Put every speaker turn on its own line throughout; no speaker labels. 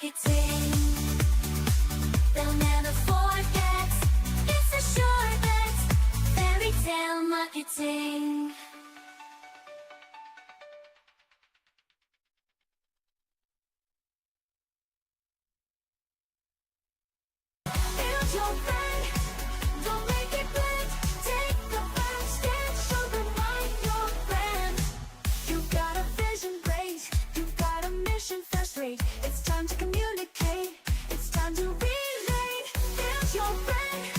marketing. They'll never forget. It's a sure bet. Fairy tale marketing. Build your brand. Don't make it blend. Take the first step. Show them why you're brand. You've got a vision, great. You've got a mission, first rate. It's time to communicate. It's time to relate. Build your brand.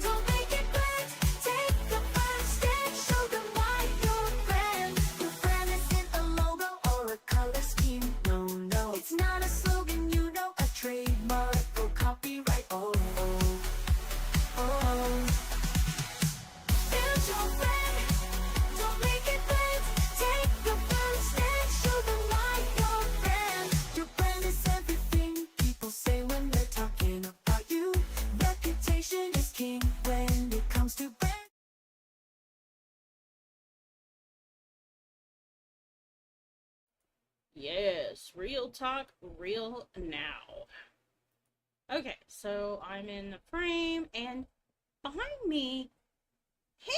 Don't make it blend. Take the first step. Show them why you're brand. Your brand isn't a logo or a color scheme. No, no. It's not a slogan, you know, a trademark or copyright. Oh, oh, oh. Build your brand. Don't make it blend. Take the first step. Show them why you're brand. Your brand is everything people say when they're talking about you. Reputation is king when it comes to brand.
Yes, real talk, real now. Okay, so I'm in the frame, and behind me, hey,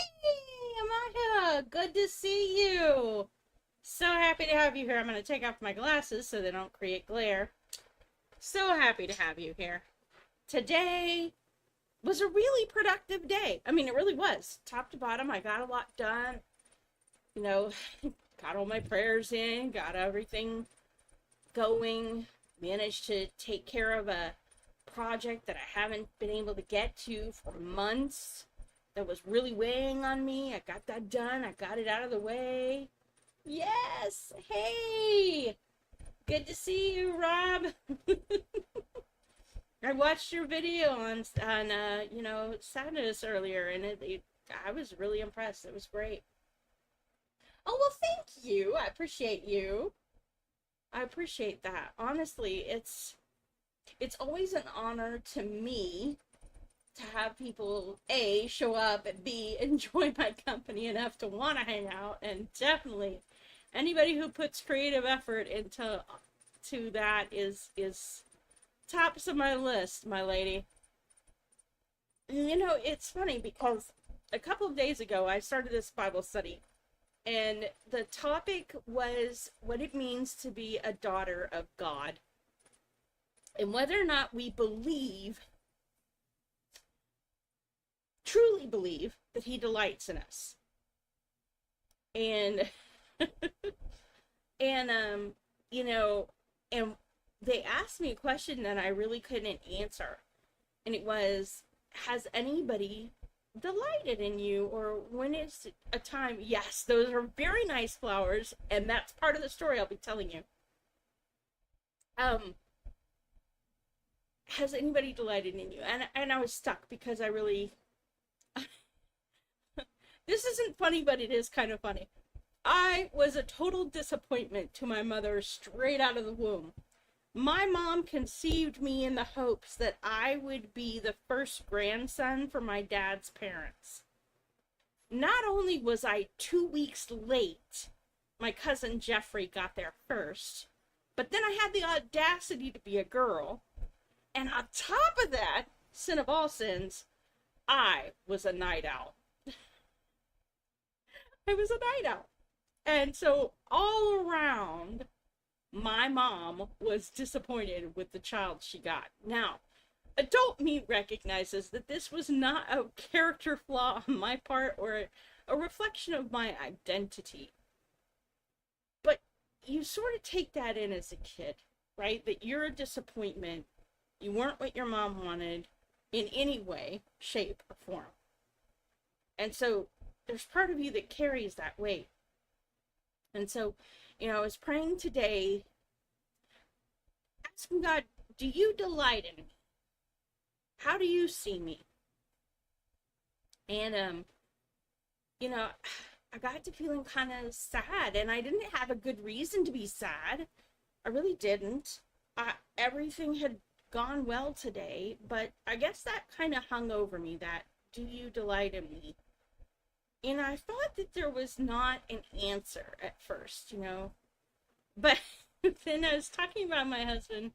Amaya, good to see you. So happy to have you here. I'm going to take off my glasses so they don't create glare. So happy to have you here. Today was a really productive day. I mean, it really was. Top to bottom, I got a lot done. You know, got all my prayers in, got everything going, managed to take care of a project that I haven't been able to get to for months that was really weighing on me. I got that done. I got it out of the way. Yes. Hey, good to see you, Rob. I watched your video on you know, sadness earlier, and I was really impressed. It was great. Oh, well, thank you. I appreciate you. I appreciate that. Honestly, it's always an honor to me to have people, A, show up, and B, enjoy my company enough to want to hang out, and definitely anybody who puts creative effort into that is tops of my list, my lady. You know, it's funny because a couple of days ago I started this Bible study, and the topic was what it means to be a daughter of God, and whether or not we truly believe that he delights in us. And and you know, and they asked me a question that I really couldn't answer, and it was, has anybody delighted in you, or when is a time? Yes, those are very nice flowers, and that's part of the story I'll be telling you. Has anybody delighted in you? And I was stuck because I really this isn't funny, but it is kind of funny. I was a total disappointment to my mother straight out of the womb. My mom conceived me in the hopes that I would be the first grandson for my dad's parents. Not only was I 2 weeks late, my cousin Jeffrey got there first, but then I had the audacity to be a girl, and on top of that, sin of all sins, I was a night owl. I was a night owl. And so all around, my mom was disappointed with the child she got. Now, adult me recognizes that this was not a character flaw on my part or a reflection of my identity. But you sort of take that in as a kid, right? That you're a disappointment. You weren't what your mom wanted in any way, shape, or form. And so there's part of you that carries that weight. And so, you know, I was praying today, asking God, do you delight in me? How do you see me? And, you know, I got to feeling kind of sad, and I didn't have a good reason to be sad. I really didn't. Everything had gone well today, but I guess that kind of hung over me, that, do you delight in me? And I thought that there was not an answer at first, you know. But then I was talking about my husband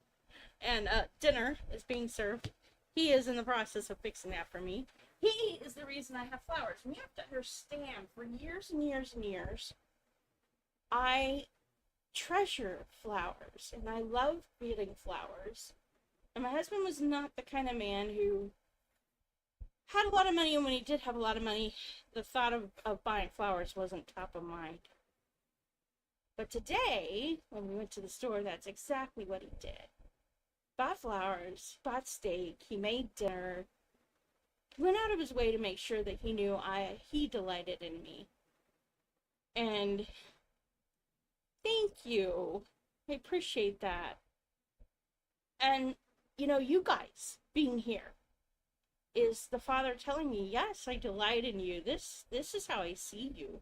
And dinner is being served. He is in the process of fixing that for me. He is the reason I have flowers. And you have to understand, for years and years and years, I treasure flowers and I love getting flowers. And my husband was not the kind of man who had a lot of money, and when he did have a lot of money, the thought of buying flowers wasn't top of mind. But today, when we went to the store, that's exactly what he did. Bought flowers, bought steak, he made dinner, went out of his way to make sure that he knew he delighted in me. And thank you. I appreciate that. And, you guys being here is the Father telling me, yes, I delight in you. This is how I see you.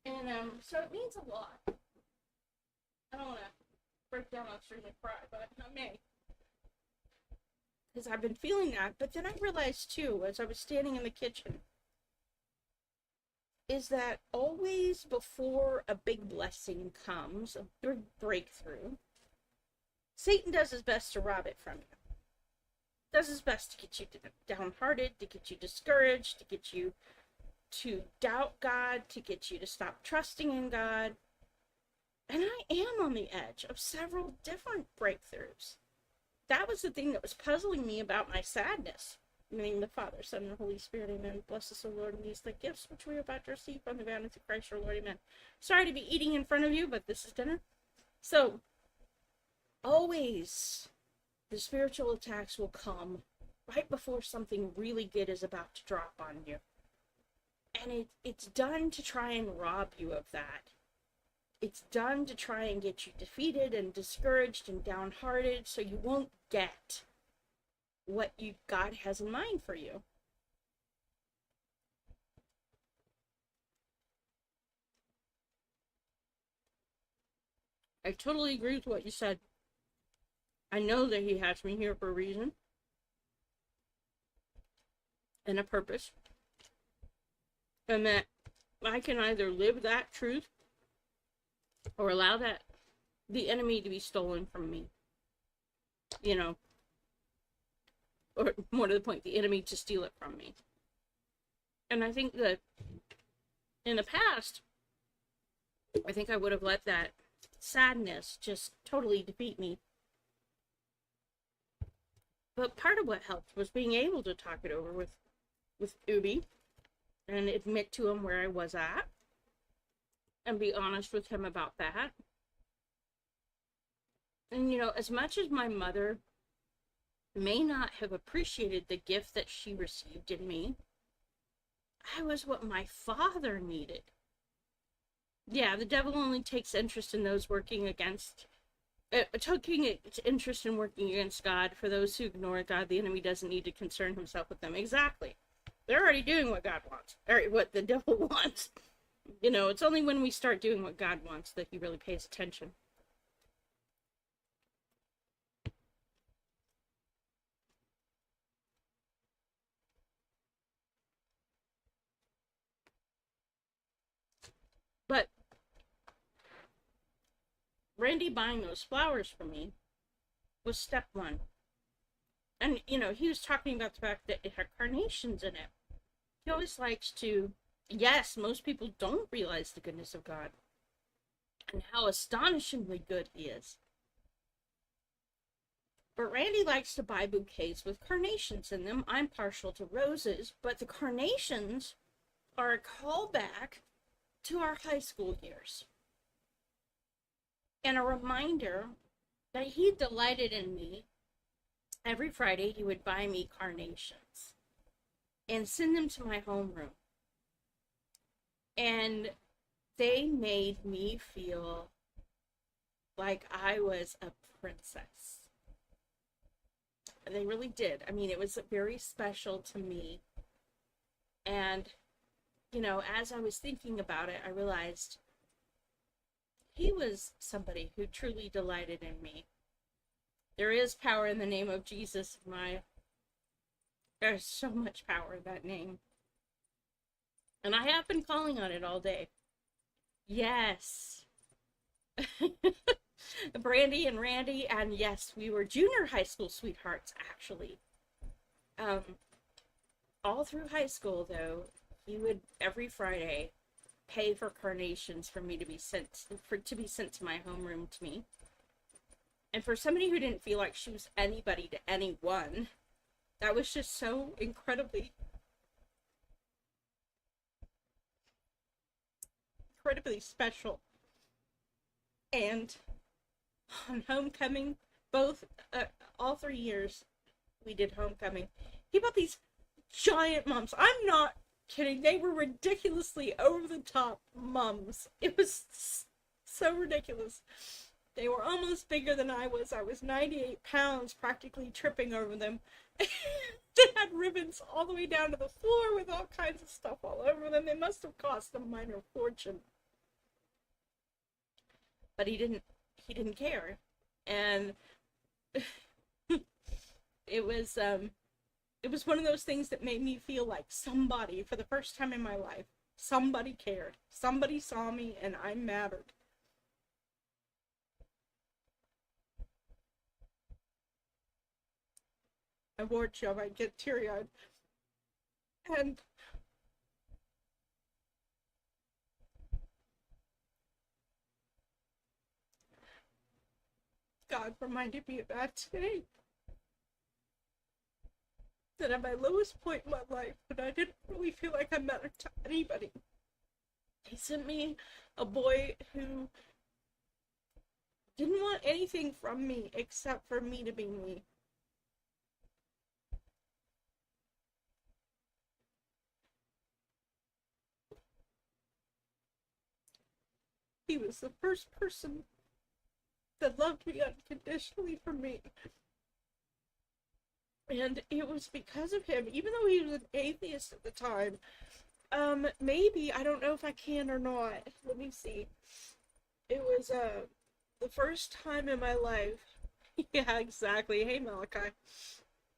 And so it means a lot. I don't want to break down upstairs and cry, but I may. Because I've been feeling that. But then I realized, too, as I was standing in the kitchen, is that always before a big blessing comes, a big breakthrough, Satan does his best to rob it from you. Does his best to get you downhearted, to get you discouraged, to get you to doubt God, to get you to stop trusting in God. And I am on the edge of several different breakthroughs. That was the thing that was puzzling me about my sadness. In the name of the Father, Son, and Holy Spirit, amen. Bless us, O Lord, and these the gifts which we are about to receive from the bounty of Christ, our Lord, amen. Sorry to be eating in front of you, but this is dinner. So, always the spiritual attacks will come right before something really good is about to drop on you. And it's done to try and rob you of that. It's done to try and get you defeated and discouraged and downhearted so you won't get what God has in mind for you. I totally agree with what you said. I know that he has me here for a reason and a purpose. And that I can either live that truth or allow the enemy to be stolen from me. Or more to the point, the enemy to steal it from me. And I think that in the past, I think I would have let that sadness just totally defeat me. But part of what helped was being able to talk it over with Ubi and admit to him where I was at and be honest with him about that. And, as much as my mother may not have appreciated the gift that she received in me, I was what my Father needed. Yeah, the devil only takes interest in those working against taking its interest in working against God. For those who ignore God, the enemy doesn't need to concern himself with them. Exactly. They're already doing what God wants, or what the devil wants. It's only when we start doing what God wants that he really pays attention. But Randy buying those flowers for me was step one. And, he was talking about the fact that it had carnations in it. He always likes to, yes, most people don't realize the goodness of God and how astonishingly good he is. But Randy likes to buy bouquets with carnations in them. I'm partial to roses, but the carnations are a callback to our high school years. And a reminder that he delighted in me. Every Friday, he would buy me carnations and send them to my homeroom. And they made me feel like I was a princess. They really did. I mean, it was very special to me. And, as I was thinking about it, I realized he was somebody who truly delighted in me. There is power in the name of Jesus. There's so much power in that name. And I have been calling on it all day. Yes. Brandy and Randy, and yes, we were junior high school sweethearts, actually. Um, all through high school, though, he would every Friday pay for carnations for me to be sent to my homeroom to me. And for somebody who didn't feel like she was anybody to anyone, that was just so incredibly special. And on homecoming, both all 3 years we did homecoming, he bought these giant mums. I'm not kidding. They were ridiculously over the top mums. It was so ridiculous. They were almost bigger than I was. I was 98 pounds, practically tripping over them. They had ribbons all the way down to the floor with all kinds of stuff all over them. They must have cost a minor fortune. But he didn't care. And it was one of those things that made me feel like somebody, for the first time in my life, somebody cared. Somebody saw me and I mattered. I warned you I might get teary-eyed. And God reminded me of that today. That at my lowest point in my life, when I didn't really feel like I mattered to anybody, he sent me a boy who didn't want anything from me except for me to be me. He was the first person that loved me unconditionally for me. And it was because of him, even though he was an atheist at the time. Maybe, I don't know if I can or not. Let me see. It was, the first time in my life, yeah, exactly, hey Malachi,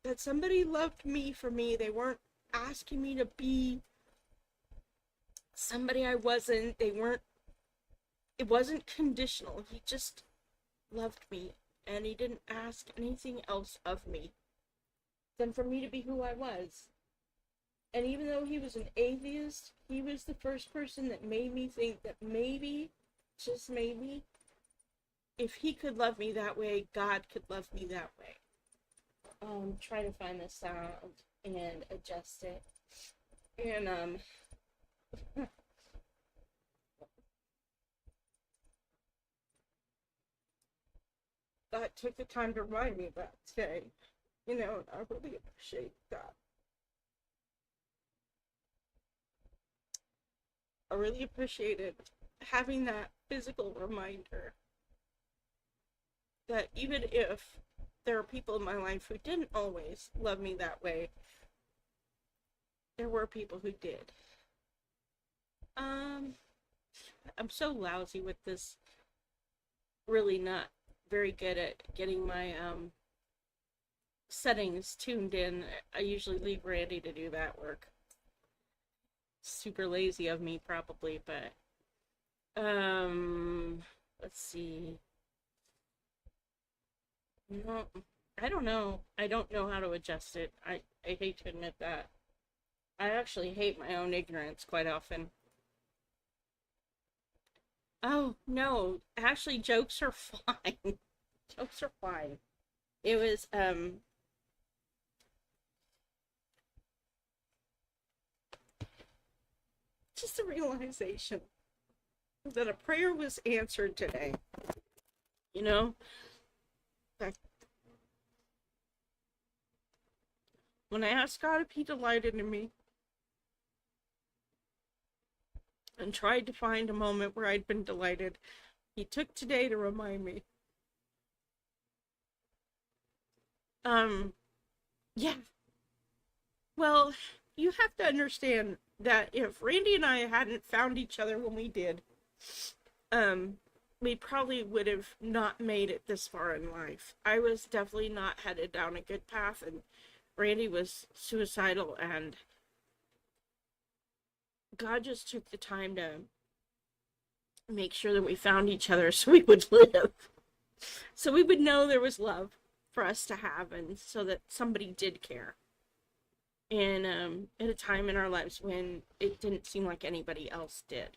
that somebody loved me for me. They weren't asking me to be somebody I wasn't. It wasn't conditional. He just loved me, and he didn't ask anything else of me than for me to be who I was. And even though he was an atheist, he was the first person that made me think that maybe, just maybe, if he could love me that way, God could love me that way. Try to find the sound and adjust it. And, God took the time to remind me of that today. You know, I really appreciate that. I really appreciated having that physical reminder that even if there are people in my life who didn't always love me that way, there were people who did. I'm so lousy with this. Really not very good at getting my settings tuned in. I usually leave Randy to do that work. Super lazy of me, probably, but let's see. No, I don't know. I don't know how to adjust it. I hate to admit that. I actually hate my own ignorance quite often. Oh, no. Actually, jokes are fine. Jokes are fine. It was, just a realization that a prayer was answered today. You know? Like, when I asked God if he delighted in me, and tried to find a moment where I'd been delighted, he took today to remind me. Yeah. Well, you have to understand that if Randy and I hadn't found each other when we did, we probably would have not made it this far in life. I was definitely not headed down a good path, and Randy was suicidal, and God just took the time to make sure that we found each other so we would live. So we would know there was love for us to have, and so that somebody did care. And at a time in our lives when it didn't seem like anybody else did.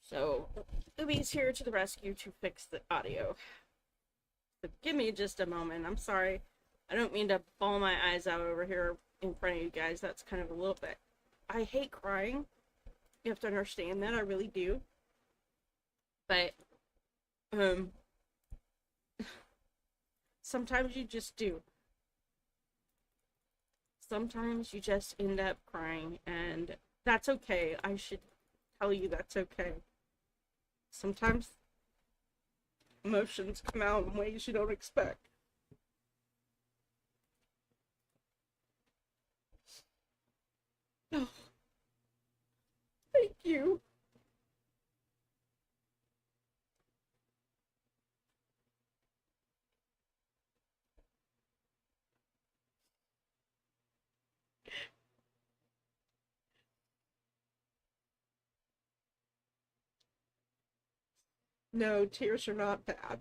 So Ubi's here to the rescue to fix the audio. So give me just a moment. I'm sorry. I don't mean to bawl my eyes out over here in front of you guys. That's kind of a little bit. I hate crying. You have to understand that. I really do. But sometimes you just do. Sometimes you just end up crying, and that's okay. I should tell you that's okay. Sometimes emotions come out in ways you don't expect. Oh, thank you. No, tears are not bad.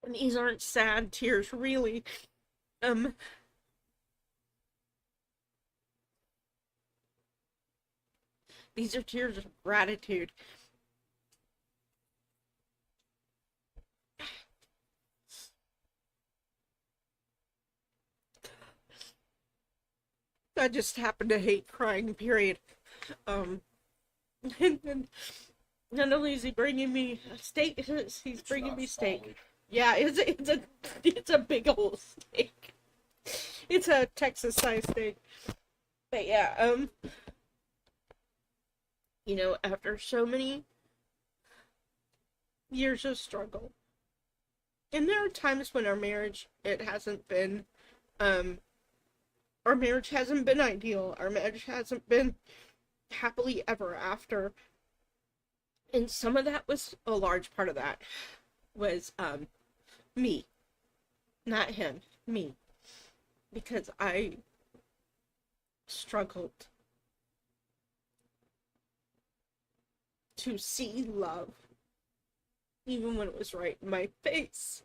And these aren't sad tears, really. Um, these are tears of gratitude. I just happen to hate crying, period. Um, and not only is he bringing me a steak, he's bringing me steak.
Solid.
Yeah, it's a big old steak. It's a Texas sized steak. But yeah, after so many years of struggle, and there are times when our marriage hasn't been ideal. Our marriage hasn't been happily ever after. And some of that was a large part of that was me, not him, me, because I struggled to see love even when it was right in my face.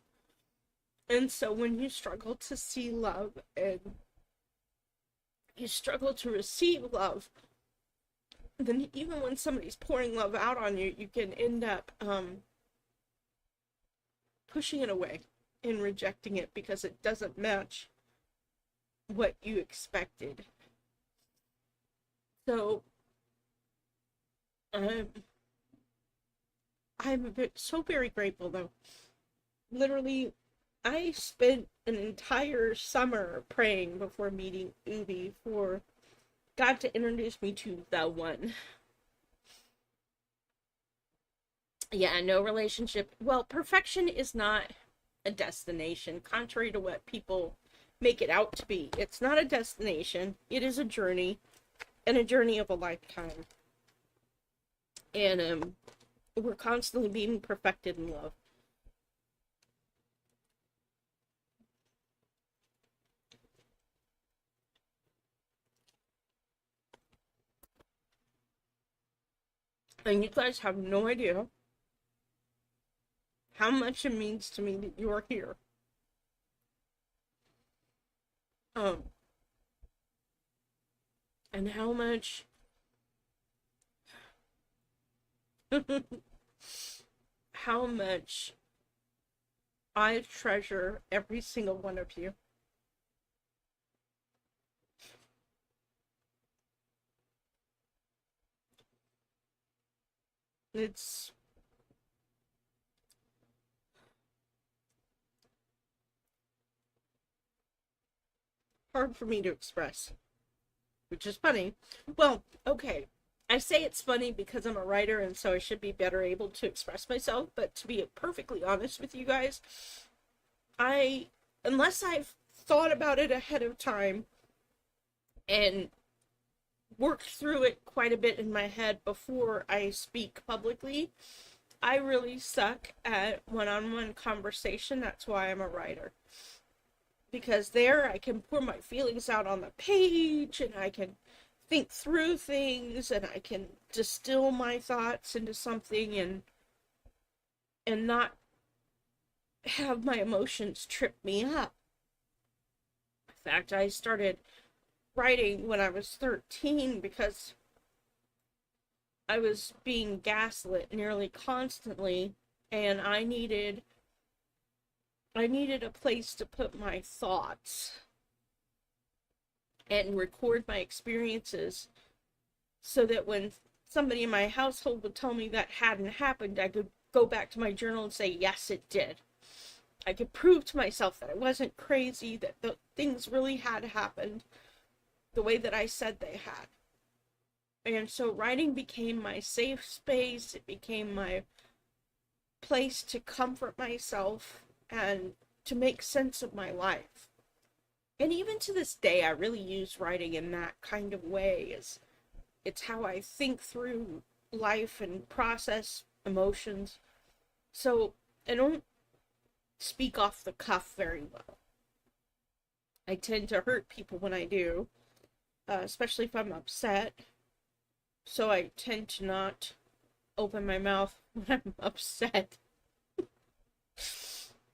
And so when you struggle to see love and you struggle to receive love, then even when somebody's pouring love out on you, you can end up pushing it away and rejecting it because it doesn't match what you expected. So I'm so very grateful, though. Literally, I spent an entire summer praying before meeting Ubi for God to introduce me to the one. Yeah, no relationship. Well, perfection is not a destination, contrary to what people make it out to be. It's not a destination, it is a journey, and a journey of a lifetime. And we're constantly being perfected in love. And you guys have no idea how much it means to me that you are here. And how much how much I treasure every single one of you. It's hard for me to express, which is funny. Well, okay. I say it's funny because I'm a writer and so I should be better able to express myself, but to be perfectly honest with you guys, unless I've thought about it ahead of time, and work through it quite a bit in my head before I speak publicly. I really suck at one-on-one conversation. That's why I'm a writer. Because there I can pour my feelings out on the page, and I can think through things, and I can distill my thoughts into something, and not have my emotions trip me up. In fact, I started writing when I was 13 because I was being gaslit nearly constantly, and I needed a place to put my thoughts and record my experiences, so that when somebody in my household would tell me that hadn't happened, I could go back to my journal and say, yes, it did. I could prove to myself that I wasn't crazy, that the things really had happened the way that I said they had. And so writing became my safe space. It became my place to comfort myself and to make sense of my life. And even to this day, I really use writing in that kind of way. It's how I think through life and process emotions. So I don't speak off the cuff very well. I tend to hurt people when I do, especially if I'm upset. So I tend to not open my mouth when I'm upset,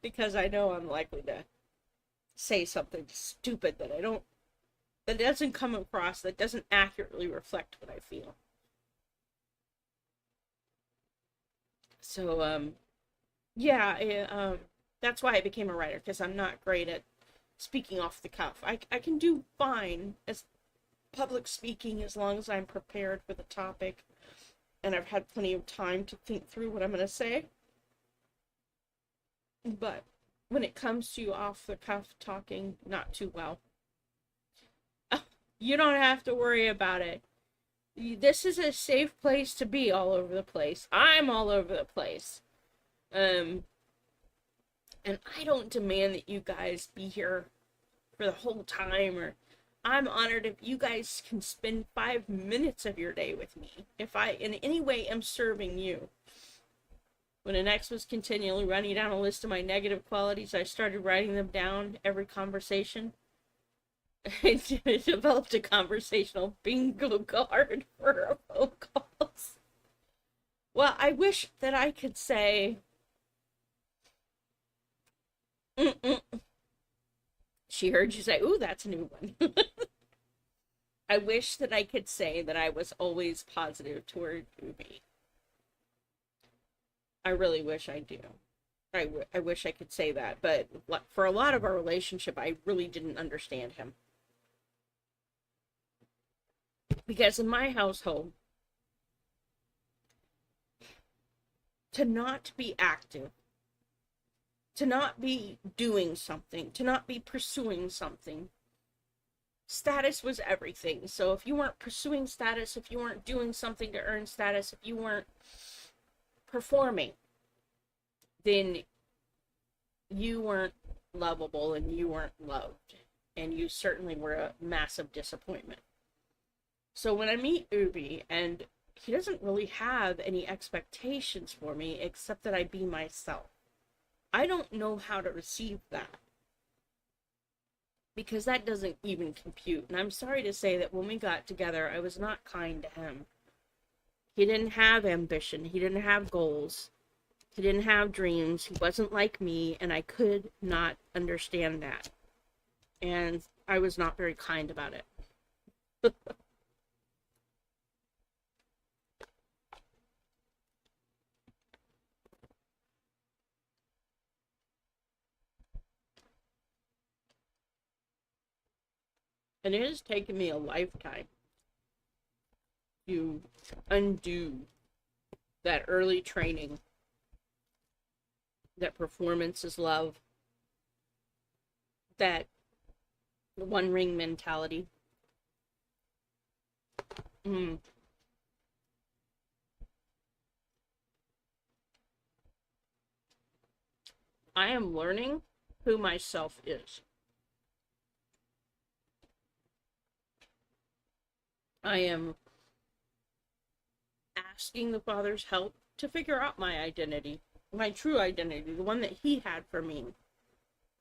because I know I'm likely to say something stupid that doesn't come across, that doesn't accurately reflect what I feel. So yeah, that's why I became a writer, because I'm not great at speaking off the cuff. I can do fine as public speaking as long as I'm prepared for the topic and I've had plenty of time to think through what I'm going to say. But when it comes to off the cuff talking, not too well. You don't have to worry about it. This is a safe place to be all over the place. I'm all over the place. And I don't demand that you guys be here for the whole time, or I'm honored if you guys can spend 5 minutes of your day with me, if I in any way am serving you. When an ex was continually running down a list of my negative qualities, I started writing them down every conversation. I developed a conversational bingo card for our phone calls. Well, I wish that I could say, Mm-mm. She heard you say, ooh, that's a new one. I wish that I could say that I was always positive toward Ubi. I really wish I do. I wish I could say that, but for a lot of our relationship, I really didn't understand him. Because in my household, to not be active, to not be doing something, to not be pursuing something, status was everything. So if you weren't pursuing status, if you weren't doing something to earn status, if you weren't performing, then you weren't lovable and you weren't loved. And you certainly were a massive disappointment. So when I meet Ubi, and he doesn't really have any expectations for me except that I be myself, I don't know how to receive that, because that doesn't even compute. And I'm sorry to say that when we got together, I was not kind to him. He didn't have ambition. He didn't have goals. He didn't have dreams. He wasn't like me, and I could not understand that. And I was not very kind about it. And it has taken me a lifetime to undo that early training, that performance is love, that one ring mentality. Mm. I am learning who myself is. I am asking the Father's help to figure out my identity, my true identity, the one that He had for me,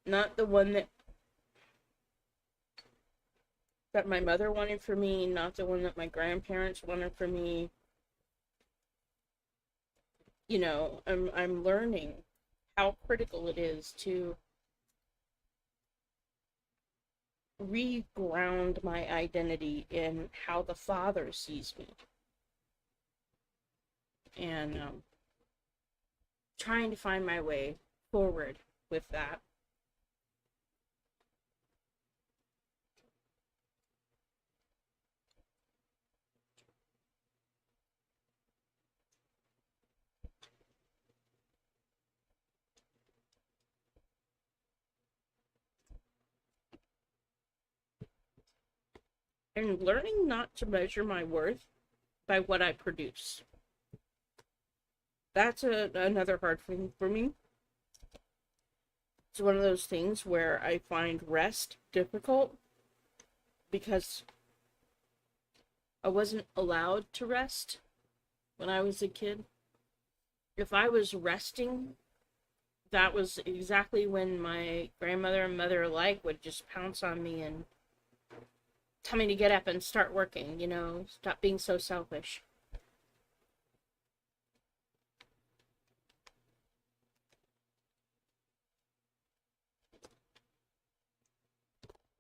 not the one that my mother wanted for me, not the one that my grandparents wanted for me. You know, I'm learning how critical it is to reground my identity in how the Father sees me. And trying to find my way forward with that. And learning not to measure my worth by what I produce. That's another hard thing for me. It's one of those things where I find rest difficult because I wasn't allowed to rest when I was a kid. If I was resting, that was exactly when my grandmother and mother alike would just pounce on me and tell me to get up and start working, you know, stop being so selfish.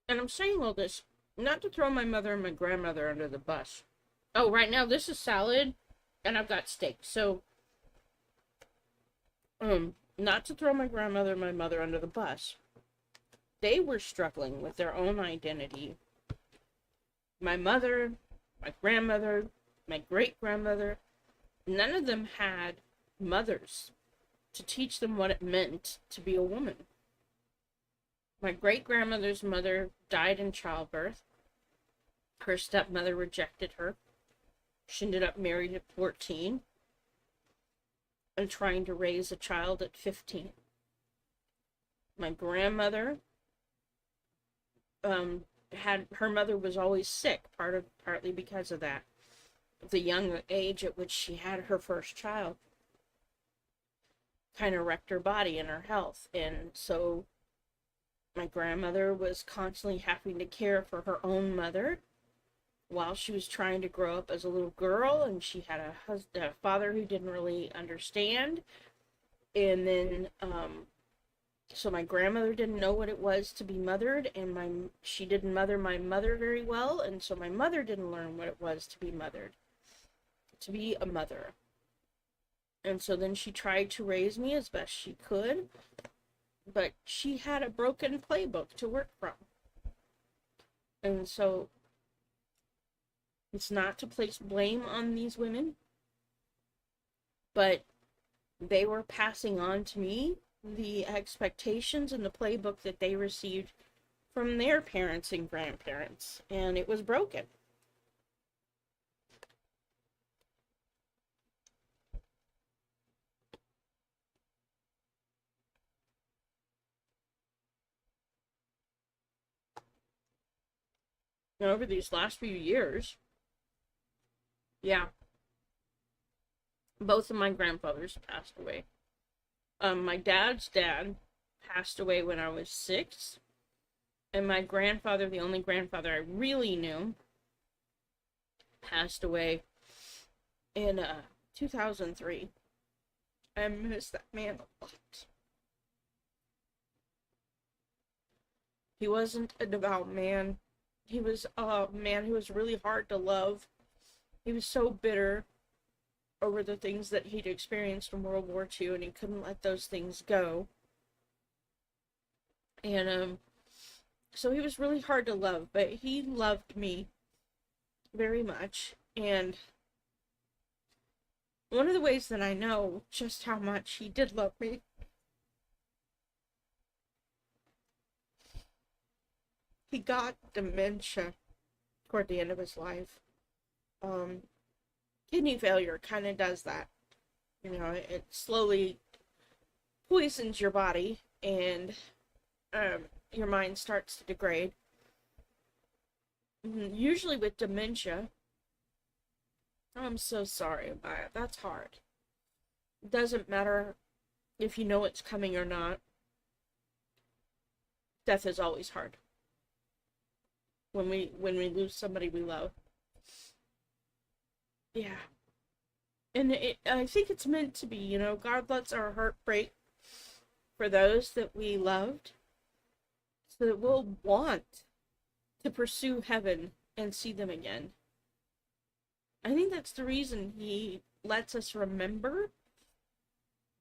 And I'm saying all this not to throw my mother and my grandmother under the bus. Oh, right now this is salad and I've got steak. So, not to throw my grandmother and my mother under the bus. They were struggling with their own identity. My mother, my grandmother, my great-grandmother, none of them had mothers to teach them what it meant to be a woman. My great-grandmother's mother died in childbirth. Her stepmother rejected her. She ended up married at 14 and trying to raise a child at 15. My grandmother had her mother was always sick, partly because of that. The young age at which she had her first child kind of wrecked her body and her health, and so my grandmother was constantly having to care for her own mother while she was trying to grow up as a little girl, and she had a father who didn't really understand, and then so my grandmother didn't know what it was to be mothered, and she didn't mother my mother very well, and so my mother didn't learn what it was to be mothered, to be a mother. And so then she tried to raise me as best she could, but she had a broken playbook to work from. And so it's not to place blame on these women, but they were passing on to me the expectations and the playbook that they received from their parents and grandparents, and it was broken. And over these last few years, yeah, both of my grandfathers passed away. My dad's dad passed away when I was 6. And my grandfather, the only grandfather I really knew, passed away in 2003. I miss that man a lot. He wasn't a devout man. He was a man who was really hard to love. He was so bitter over the things that he'd experienced in World War II, and he couldn't let those things go. And so he was really hard to love, but he loved me very much. And one of the ways that I know just how much he did love me he got dementia toward the end of his life. Kidney failure kind of does that. You know, it slowly poisons your body, and your mind starts to degrade. Usually with dementia, I'm so sorry about it. That's hard. It doesn't matter if you know it's coming or not. Death is always hard when we lose somebody we love. Yeah. And I think it's meant to be, God lets our heart break for those that we loved so that we'll want to pursue heaven and see them again. I think that's the reason he lets us remember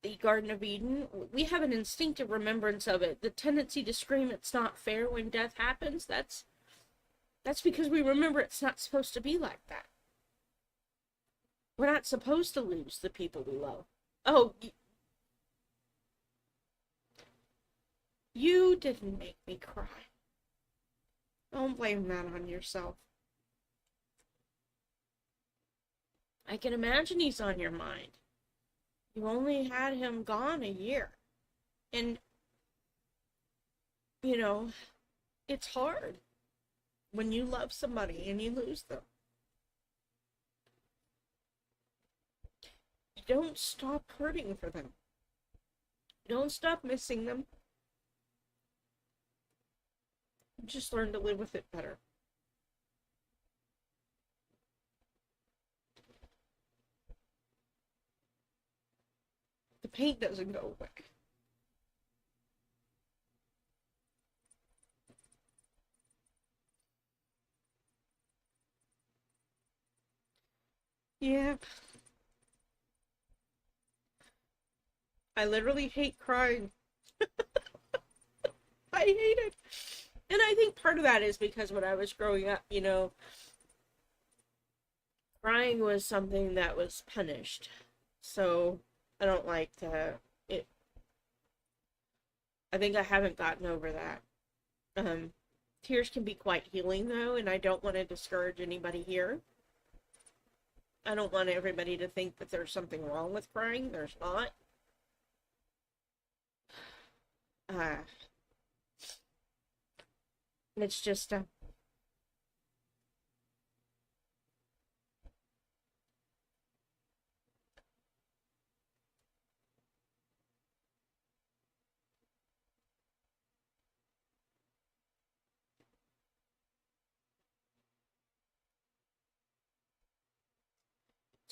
the Garden of Eden. We have an instinctive remembrance of it. The tendency to scream it's not fair when death happens, that's because we remember it's not supposed to be like that. We're not supposed to lose the people we love. Oh, you didn't make me cry. Don't blame that on yourself. I can imagine he's on your mind. You only had him gone a year. And, it's hard when you love somebody and you lose them. You don't stop hurting for them. You don't stop missing them. You just learn to live with it better. The pain doesn't go away. Yeah. I literally hate crying. I hate it. And I think part of that is because when I was growing up, crying was something that was punished. So I don't like it. I think I haven't gotten over that. Tears can be quite healing though, and I don't want to discourage anybody here. I don't want everybody to think that there's something wrong with crying. There's not. Uh, it's just it's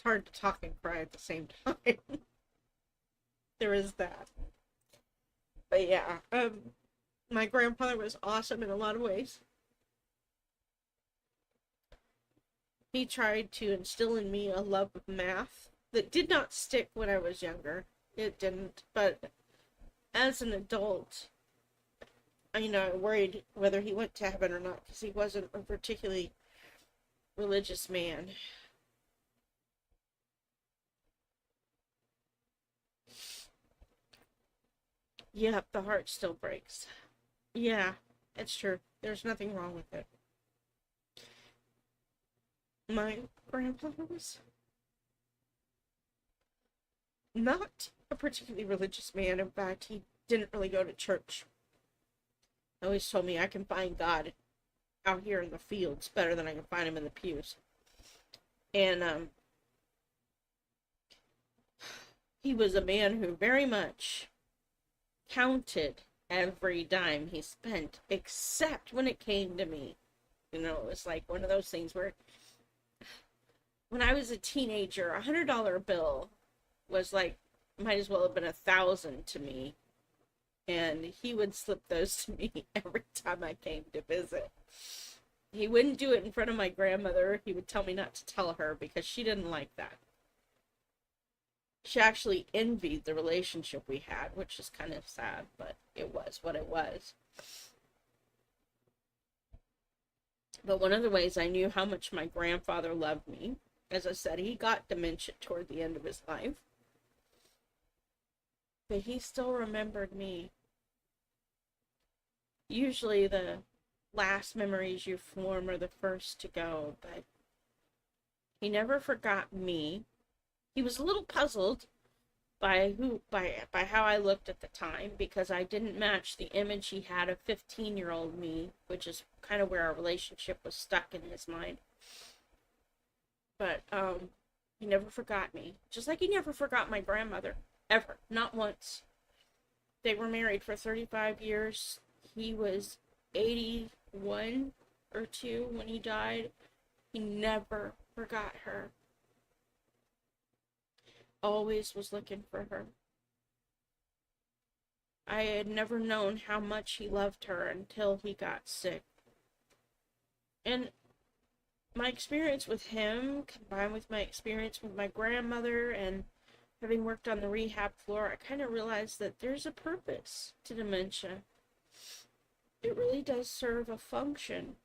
hard to talk and cry at the same time. There is that. But yeah, my grandfather was awesome in a lot of ways. He tried to instill in me a love of math that did not stick when I was younger. It didn't, but as an adult, I worried whether he went to heaven or not because he wasn't a particularly religious man. Yep, the heart still breaks. Yeah, it's true. There's nothing wrong with it. My grandfather was not a particularly religious man. In fact, he didn't really go to church. He always told me I can find God out here in the fields better than I can find him in the pews. And he was a man who very much counted every dime he spent, except when it came to me. It was like one of those things where when I was a teenager, $100 bill was like, might as well have been 1,000 to me. And he would slip those to me every time I came to visit. He wouldn't do it in front of my grandmother. He would tell me not to tell her because she didn't like that. She actually envied the relationship we had, which is kind of sad, but it was what it was. But one of the ways I knew how much my grandfather loved me, as I said, he got dementia toward the end of his life. But he still remembered me. Usually the last memories you form are the first to go, but he never forgot me. He was a little puzzled by how I looked at the time because I didn't match the image he had of 15-year-old me, which is kind of where our relationship was stuck in his mind. But He never forgot me. Just like he never forgot my grandmother. Ever. Not once. They were married for 35 years. He was 81 or 2 when he died. He never forgot her. Always was looking for her. I had never known how much he loved her until he got sick. And my experience with him, combined with my experience with my grandmother and having worked on the rehab floor, I kind of realized that there's a purpose to dementia. It really does serve a function.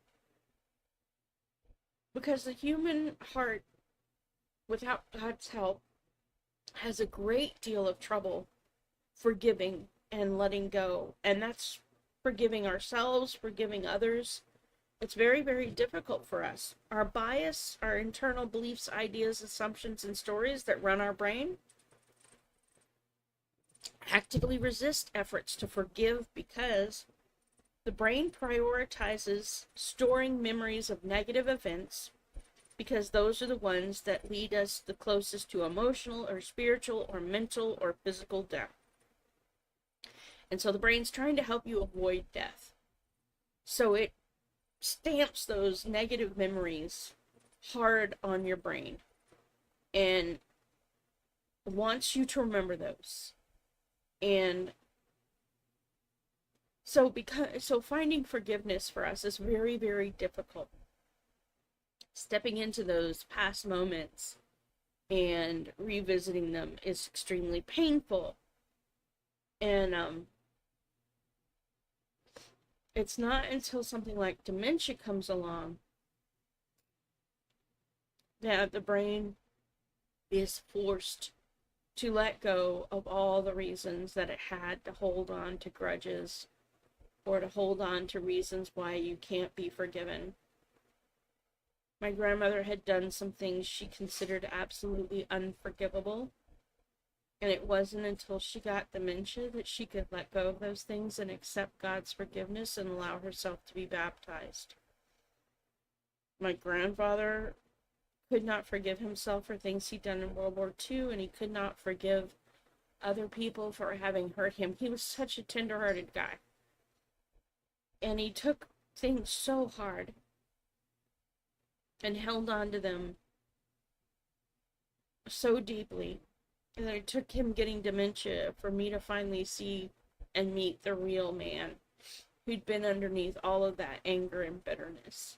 Because the human heart, without God's help, has a great deal of trouble forgiving and letting go. And that's forgiving ourselves, forgiving others. It's very, very difficult for us. Our bias, our internal beliefs, ideas, assumptions, and stories that run our brain actively resist efforts to forgive because the brain prioritizes storing memories of negative events because those are the ones that lead us the closest to emotional or spiritual or mental or physical death. And so the brain's trying to help you avoid death. So it stamps those negative memories hard on your brain and wants you to remember those. And so finding forgiveness for us is very, very difficult. Stepping into those past moments and revisiting them is extremely painful. And it's not until something like dementia comes along that the brain is forced to let go of all the reasons that it had to hold on to grudges or to hold on to reasons why you can't be forgiven. My grandmother had done some things she considered absolutely unforgivable, and it wasn't until she got dementia that she could let go of those things and accept God's forgiveness and allow herself to be baptized. My grandfather could not forgive himself for things he'd done in World War II, and he could not forgive other people for having hurt him. He was such a tender-hearted guy. And he took things so hard and held on to them so deeply that it took him getting dementia for me to finally see and meet the real man who'd been underneath all of that anger and bitterness.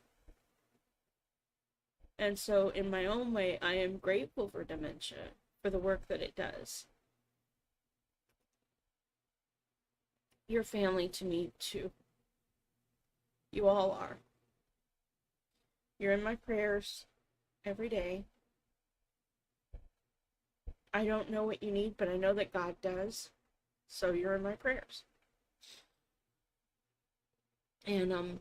And so in my own way, I am grateful for dementia, for the work that it does. You're family to me too. You all are. You're in my prayers every day. I don't know what you need, but I know that God does. So you're in my prayers. And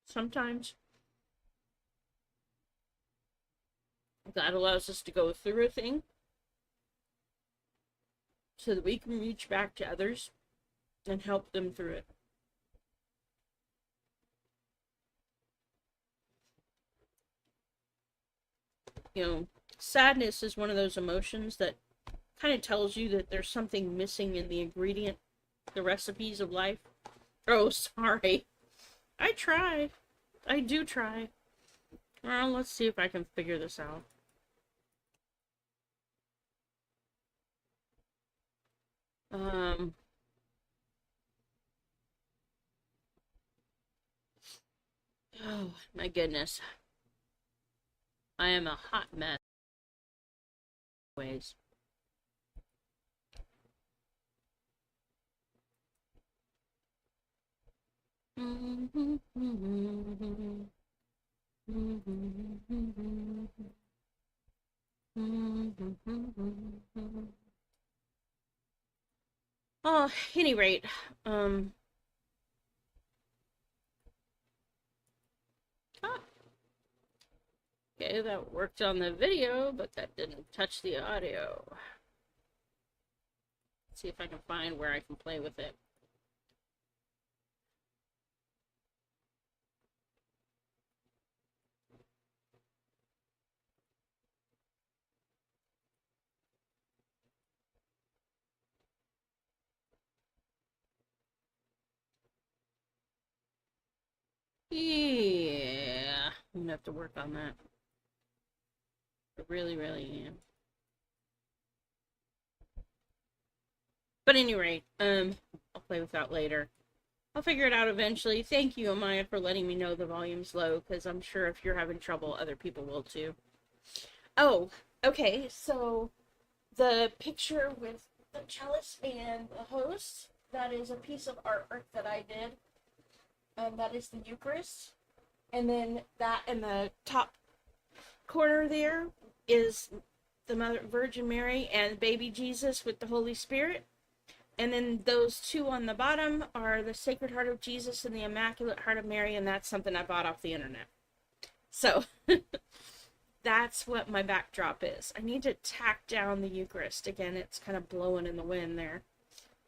sometimes God allows us to go through a thing so that we can reach back to others and help them through it. You know, sadness is one of those emotions that kind of tells you that there's something missing in the ingredient, the recipes of life. Oh, sorry. I try. I do try. Well, let's see if I can figure this out. Oh, my goodness. I am a hot mess. Ways. Oh, any rate, Okay, that worked on the video, but that didn't touch the audio. Let's see if I can find where I can play with it. Yeah, I'm gonna have to work on that. I really, really am. But at any rate, I'll play with that later. I'll figure it out eventually. Thank you, Amaya, for letting me know the volume's low, because I'm sure if you're having trouble, other people will too. Oh, okay, so the picture with the cellist and the host, that is a piece of artwork that I did. That is the Eucharist. And then that in the top corner there is the Mother Virgin Mary and baby Jesus with the Holy Spirit. And then those two on the bottom are the Sacred Heart of Jesus and the Immaculate Heart of Mary, and that's something I bought off the internet. So that's what my backdrop is. I need to tack down the Eucharist. Again, it's kind of blowing in the wind there,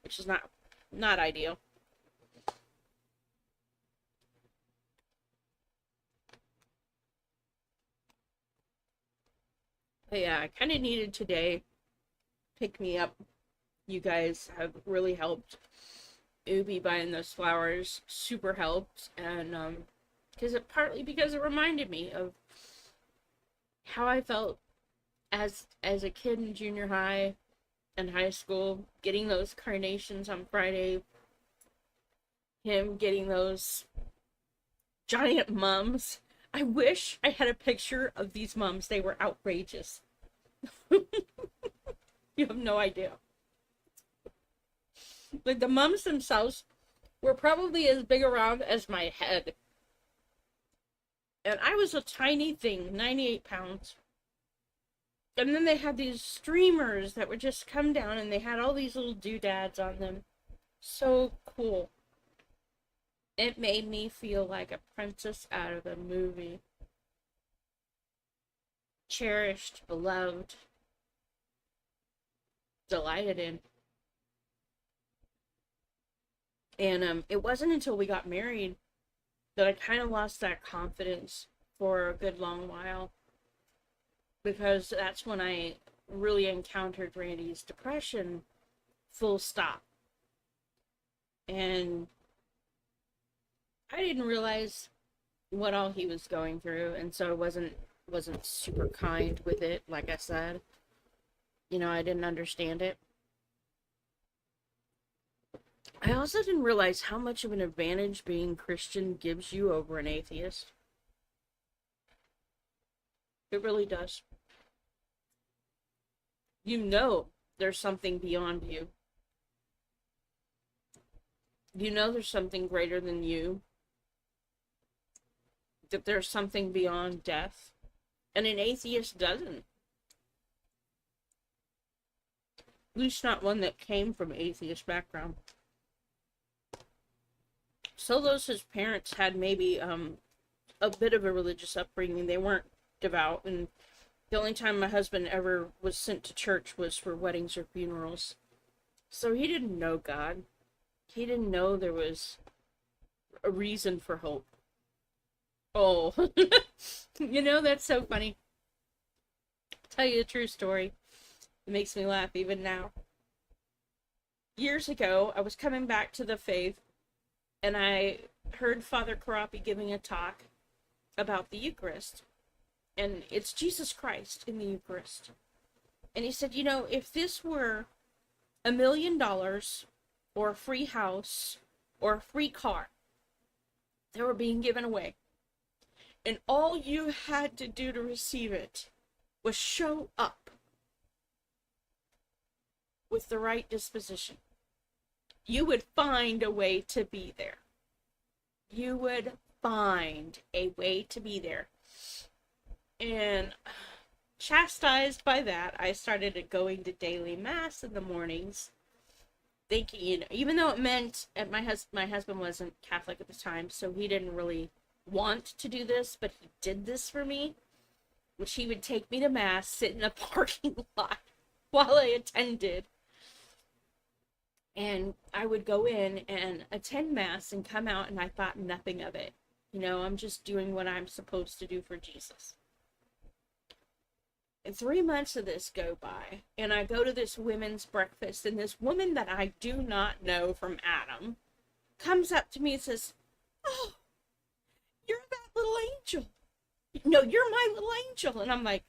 which is not ideal. But yeah, I kind of needed today pick me up. You guys have really helped. Ubi buying those flowers super helped, and because it reminded me of how I felt as a kid in junior high and high school, getting those carnations on Friday, him getting those giant mums. I wish I had a picture of these mums. They were outrageous. You have no idea. Like, the mums themselves were probably as big around as my head. And I was a tiny thing, 98 pounds. And then they had these streamers that would just come down, and they had all these little doodads on them. So cool. It made me feel like a princess out of a movie. Cherished, beloved, delighted in. And it wasn't until we got married that I kind of lost that confidence for a good long while. Because that's when I really encountered Randy's depression, full stop. And I didn't realize what all he was going through, and so I wasn't super kind with it, like I said. You know, I didn't understand it. I also didn't realize how much of an advantage being Christian gives you over an atheist. It really does. You know there's something beyond you. You know there's something greater than you. That there's something beyond death. And an atheist doesn't. At least not one that came from atheist background. His parents had maybe a bit of a religious upbringing. They weren't devout, and the only time my husband ever was sent to church was for weddings or funerals. So he didn't know God. He didn't know there was a reason for hope. Oh, you know, that's so funny. I'll tell you a true story. It makes me laugh even now. Years ago, I was coming back to the faith, and I heard Father Karapi giving a talk about the Eucharist. And it's Jesus Christ in the Eucharist. And he said, you know, if this were $1 million or a free house or a free car, they were being given away. And all you had to do to receive it was show up with the right disposition. You would find a way to be there. You would find a way to be there. And chastised by that, I started going to daily mass in the mornings, thinking, you know, even though it meant, and my husband wasn't Catholic at the time, so he didn't really want to do this, but he did this for me. which he would take me to mass, sit in a parking lot while I attended. And I would go in and attend mass and come out, and I thought nothing of it. You know, I'm just doing what I'm supposed to do for Jesus. And 3 months of this go by, and I go to this women's breakfast, and this woman that I do not know from Adam comes up to me and says, "Oh, you're that little angel. No, you're my little angel." And I'm like,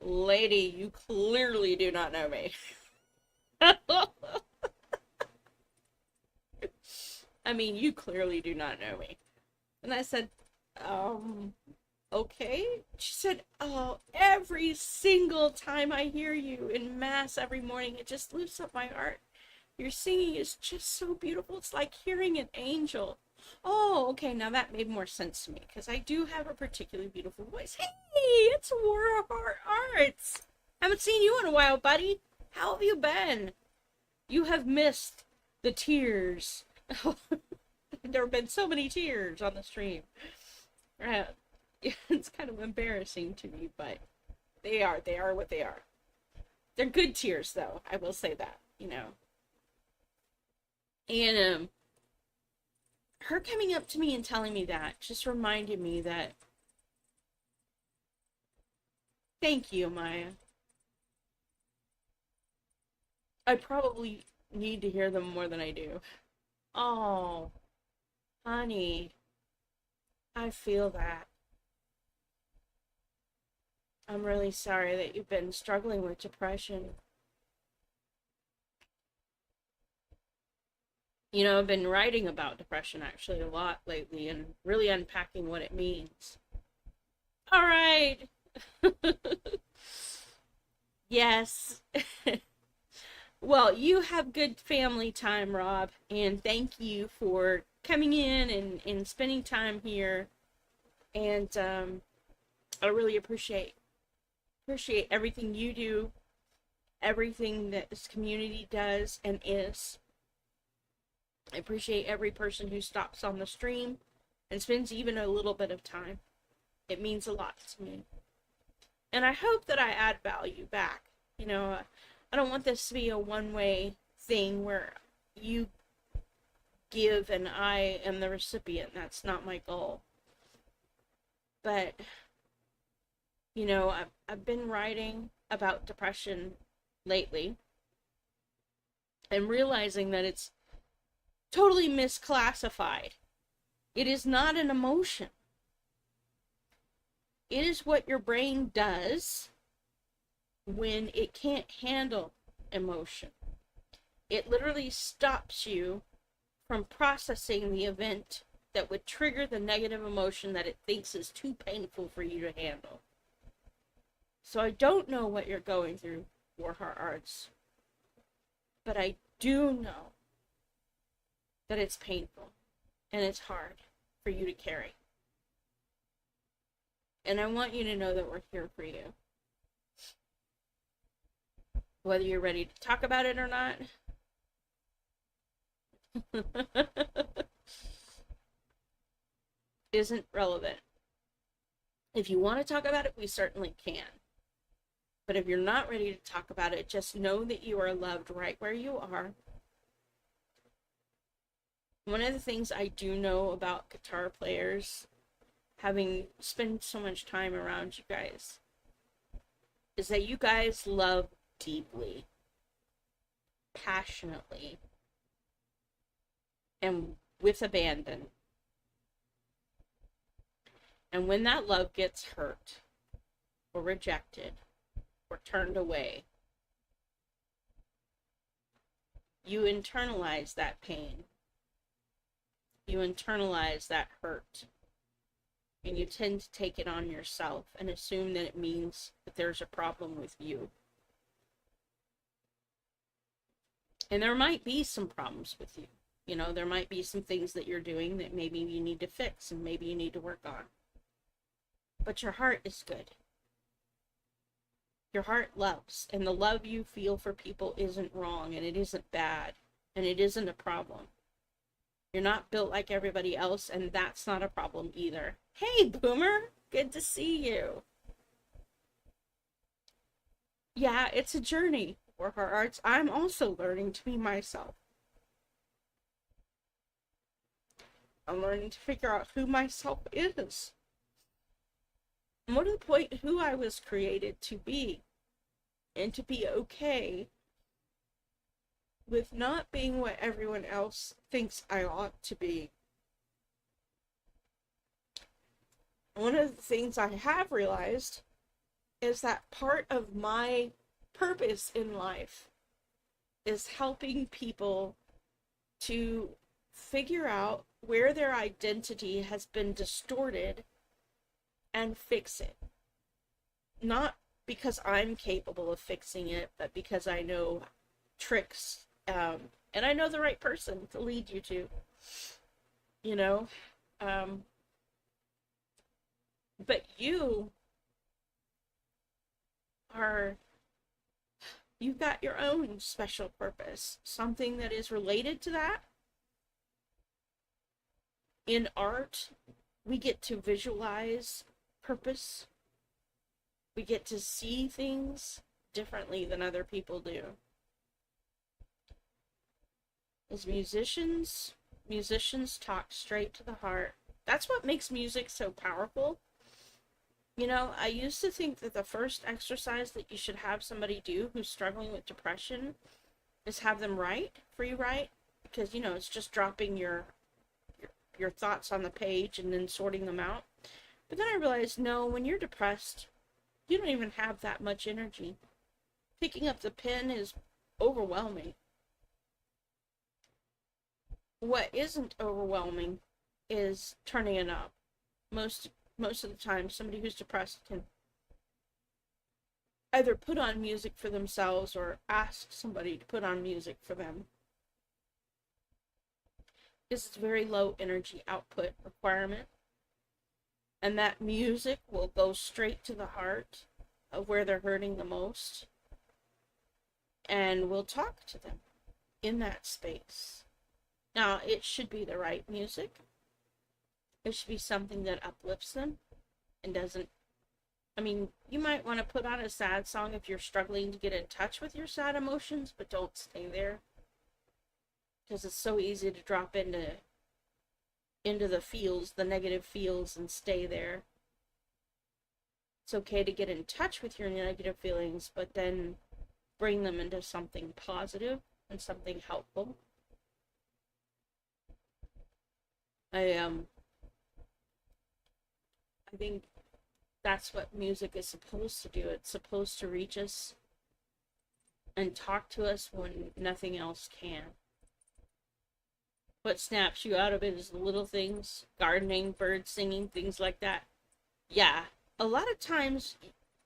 "Lady, you clearly do not know me." I mean, you clearly do not know me. And I said, okay. She said, "Oh, every single time I hear you in mass every morning, it just lifts up my heart. Your singing is just so beautiful. It's like hearing an angel." Oh, okay, now that made more sense to me, because I do have a particularly beautiful voice. Hey, it's War of Our Arts. Haven't seen you in a while, buddy. How have you been? You have missed the tears. There have been so many tears on the stream. It's kind of embarrassing to me, but they are what they are. They're good tears, though. I will say that, you know. And her coming up to me and telling me that just reminded me that, thank you, Maya. I probably need to hear them more than I do. Oh, honey, I feel that. I'm really sorry that you've been struggling with depression. You know, I've been writing about depression actually a lot lately and really unpacking what it means. All right. Yes. Well, you have good family time, Rob, and thank you for coming in and spending time here. And I really appreciate everything you do, everything that this community does and is. I appreciate every person who stops on the stream and spends even a little bit of time. It means a lot to me. And I hope that I add value back. You know, I don't want this to be a one-way thing where you give and I am the recipient. That's not my goal. But, you know, I've been writing about depression lately and realizing that it's totally misclassified. It is not an emotion. It is what your brain does when it can't handle emotion. It literally stops you from processing the event that would trigger the negative emotion that it thinks is too painful for you to handle. So I don't know what you're going through, Warheart Arts, but I do know that it's painful and it's hard for you to carry. And I want you to know that we're here for you. Whether you're ready to talk about it or not. Isn't relevant. If you want to talk about it, we certainly can. But if you're not ready to talk about it, just know that you are loved right where you are. One of the things I do know about guitar players, having spent so much time around you guys, is that you guys love deeply, passionately, and with abandon. And when that love gets hurt, or rejected, or turned away, you internalize that pain. You internalize that hurt. And you tend to take it on yourself and assume that it means that there's a problem with you. And there might be some problems with you. You know, there might be some things that you're doing that maybe you need to fix and maybe you need to work on. But your heart is good. Your heart loves, and the love you feel for people isn't wrong, and it isn't bad, and it isn't a problem. You're not built like everybody else, and that's not a problem either. Hey, Boomer! Good to see you. Yeah, it's a journey for her arts. I'm also learning to be myself. I'm learning to figure out who myself is. More to the point, who I was created to be. And to be okay with not being what everyone else thinks I ought to be. One of the things I have realized is that part of my purpose in life is helping people to figure out where their identity has been distorted and fix it. Not because I'm capable of fixing it, but because I know tricks, and I know the right person to lead you to, you know. Um, but are, you've got your own special purpose, something that is related to that. In art, we get to visualize purpose. We get to see things differently than other people do. As musicians talk straight to the heart. That's what makes music so powerful. You know, I used to think that the first exercise that you should have somebody do who's struggling with depression is have them write, free write, because, you know, it's just dropping your thoughts on the page and then sorting them out. But then I realized, no, when you're depressed, you don't even have that much energy. Picking up the pen is overwhelming. What isn't overwhelming is turning it up. Most of the time, somebody who's depressed can either put on music for themselves or ask somebody to put on music for them. It's a very low energy output requirement. And that music will go straight to the heart of where they're hurting the most. And we'll talk to them in that space. Now, it should be the right music. It should be something that uplifts them and doesn't. I mean, you might want to put on a sad song if you're struggling to get in touch with your sad emotions, but don't stay there. Because it's so easy to drop into the feels, the negative feels, and stay there. It's okay to get in touch with your negative feelings, but then bring them into something positive and something helpful. I think that's what music is supposed to do. It's supposed to reach us and talk to us when nothing else can. What snaps you out of it is the little things, gardening, birds singing, things like that. Yeah, a lot of times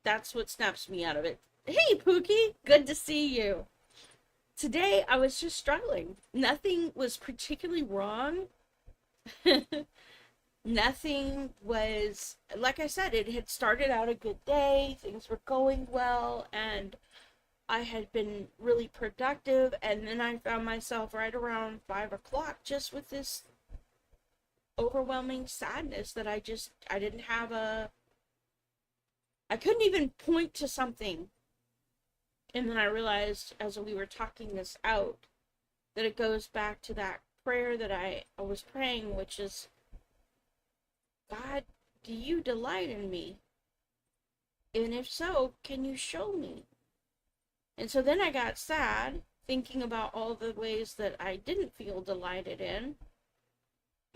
that's what snaps me out of it. Hey, Pookie, good to see you. Today I was just struggling. Nothing was particularly wrong. Nothing was, like I said, it had started out a good day, things were going well, and I had been really productive, and then I found myself right around 5 o'clock just with this overwhelming sadness that I didn't have I couldn't even point to something. And then I realized as we were talking this out that it goes back to that prayer that I was praying, which is, God, do you delight in me? And if so, can you show me? And so then I got sad, thinking about all the ways that I didn't feel delighted in.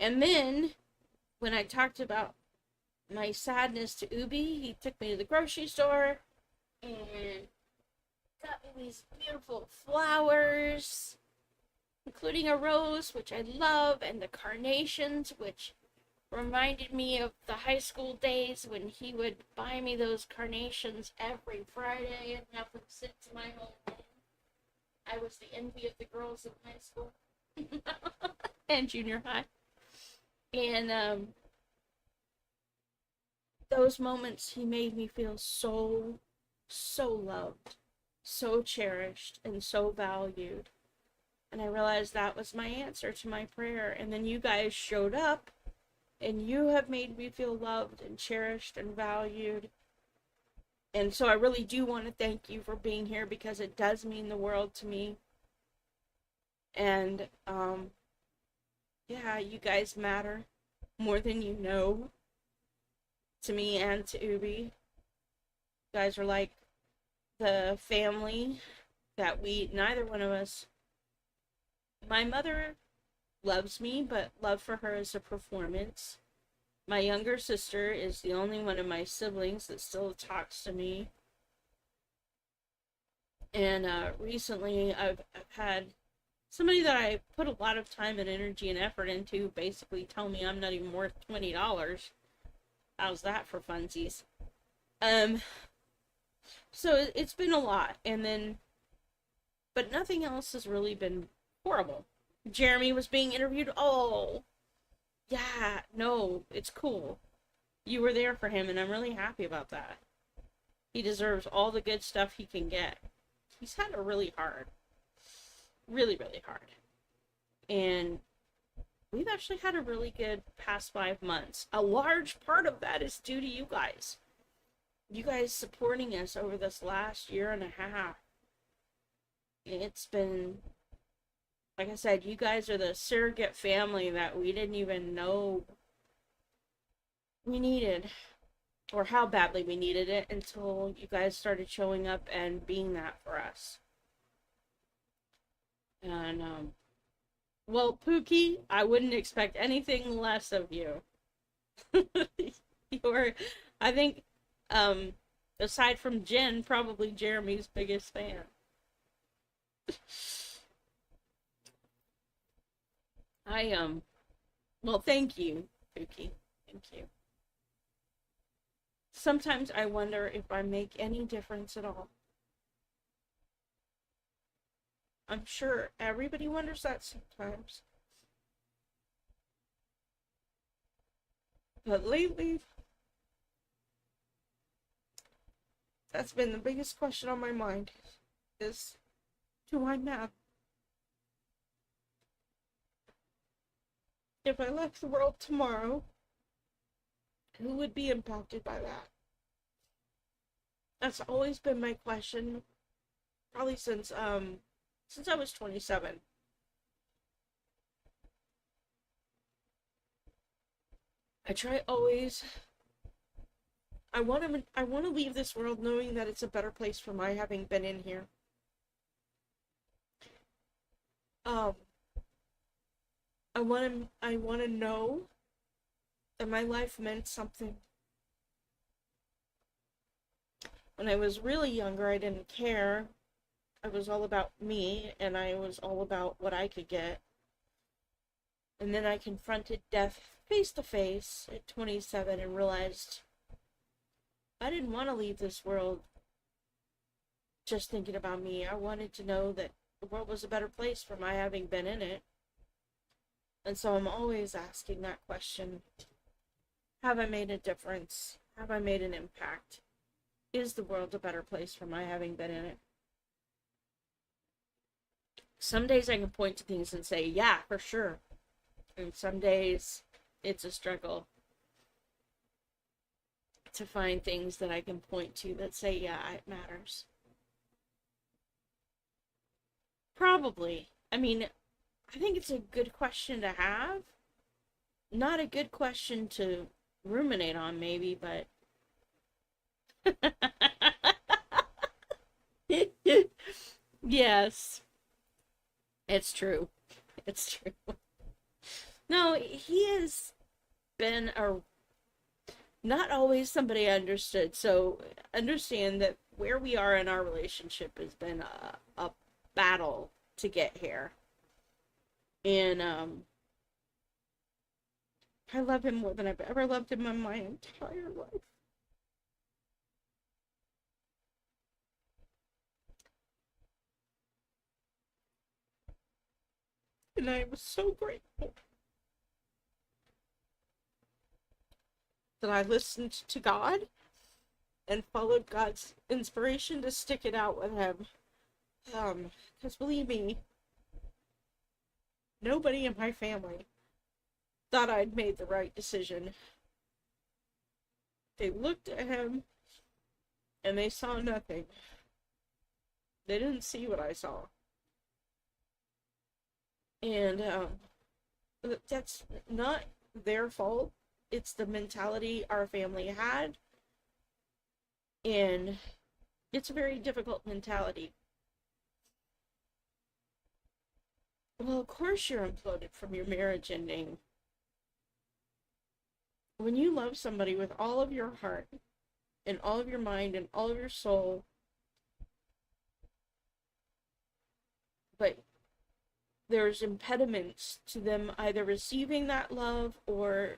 And then, when I talked about my sadness to Ubi, he took me to the grocery store and got me these beautiful flowers, including a rose, which I love, and the carnations, which reminded me of the high school days when he would buy me those carnations every Friday and have them sent to my home. I was the envy of the girls in high school and junior high. And those moments, he made me feel so, so loved, so cherished, and so valued. And I realized that was my answer to my prayer. And then you guys showed up, and you have made me feel loved and cherished and valued. And so I really do want to thank you for being here because it does mean the world to me. And yeah, you guys matter more than you know to me and to Ubi. You guys are like the family that neither one of us, my mother loves me, but love for her is a performance. My younger sister is the only one of my siblings that still talks to me. And recently I've had somebody that I put a lot of time and energy and effort into basically tell me I'm not even worth $20. How's that for funsies? So it's been a lot. And then, but nothing else has really been horrible. Jeremy was being interviewed. Oh, yeah, no, it's cool. You were there for him, and I'm really happy about that. He deserves all the good stuff he can get. He's had it really hard. Really, really hard. And we've actually had a really good past 5 months. A large part of that is due to you guys. You guys supporting us over this last year and a half. It's been, like I said, you guys are the surrogate family that we didn't even know we needed, or how badly we needed it, until you guys started showing up and being that for us. And, well, Pookie, I wouldn't expect anything less of you. You're, I think, aside from Jen, probably Jeremy's biggest fan. Well, thank you, Pookie. Thank you. Sometimes I wonder if I make any difference at all. I'm sure everybody wonders that sometimes. But lately, that's been the biggest question on my mind, is, do I matter? If I left the world tomorrow, who would be impacted by that? That's always been my question, probably since I was 27. I try always. I want to leave this world knowing that it's a better place for my having been in here. I want to know that my life meant something. When I was really younger, I didn't care. I was all about me, and I was all about what I could get. And then I confronted death face to face at 27 and realized I didn't want to leave this world just thinking about me. I wanted to know that the world was a better place for my having been in it. And so I'm always asking that question. Have I made a difference? Have I made an impact? Is the world a better place for my having been in it? Some days I can point to things and say, yeah, for sure. And some days it's a struggle to find things that I can point to that say, yeah, it matters. Probably. I mean, I think it's a good question to have. Not a good question to ruminate on, maybe, but yes, it's true. It's true. No, he has been not always somebody I understood. So understand that where we are in our relationship has been a battle to get here. And I love him more than I've ever loved him in my entire life. And I was so grateful that I listened to God and followed God's inspiration to stick it out with him. Because believe me, nobody in my family thought I'd made the right decision. They looked at him and they saw nothing. They didn't see what I saw. And that's not their fault. It's the mentality our family had. And it's a very difficult mentality. Well, of course you're imploded from your marriage ending. When you love somebody with all of your heart and all of your mind and all of your soul, but there's impediments to them either receiving that love or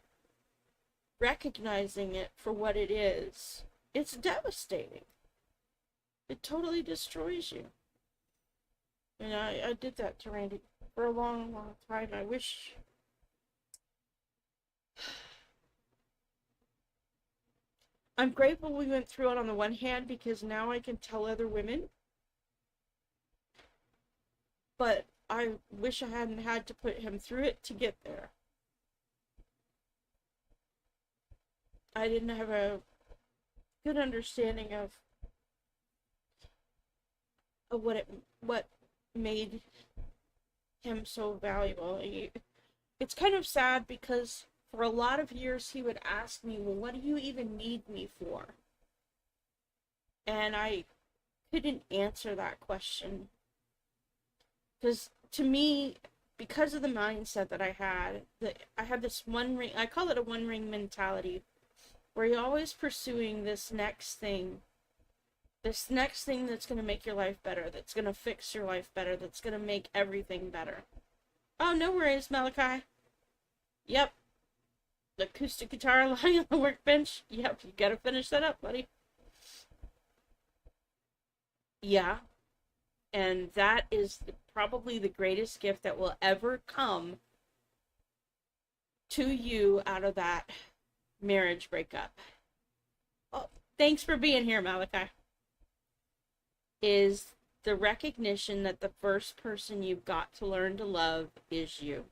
recognizing it for what it is, it's devastating. It totally destroys you. And I did that to Randy for a long, long time. I wish. I'm grateful we went through it on the one hand because now I can tell other women. But I wish I hadn't had to put him through it to get there. I didn't have a good understanding of what made him so valuable. It's kind of sad because for a lot of years he would ask me, well, what do you even need me for? And I couldn't answer that question. Because to me, because of the mindset that I had this one ring, I call it a one ring mentality, where you're always pursuing this next thing that's going to make your life better, that's going to fix your life better, that's going to make everything better. Oh, no worries, Malachi. Yep. The acoustic guitar lying on the workbench. Yep, you gotta finish that up, buddy. Yeah. And that is probably the greatest gift that will ever come to you out of that marriage breakup. Oh, thanks for being here, Malachi. Is the recognition that the first person you've got to learn to love is you.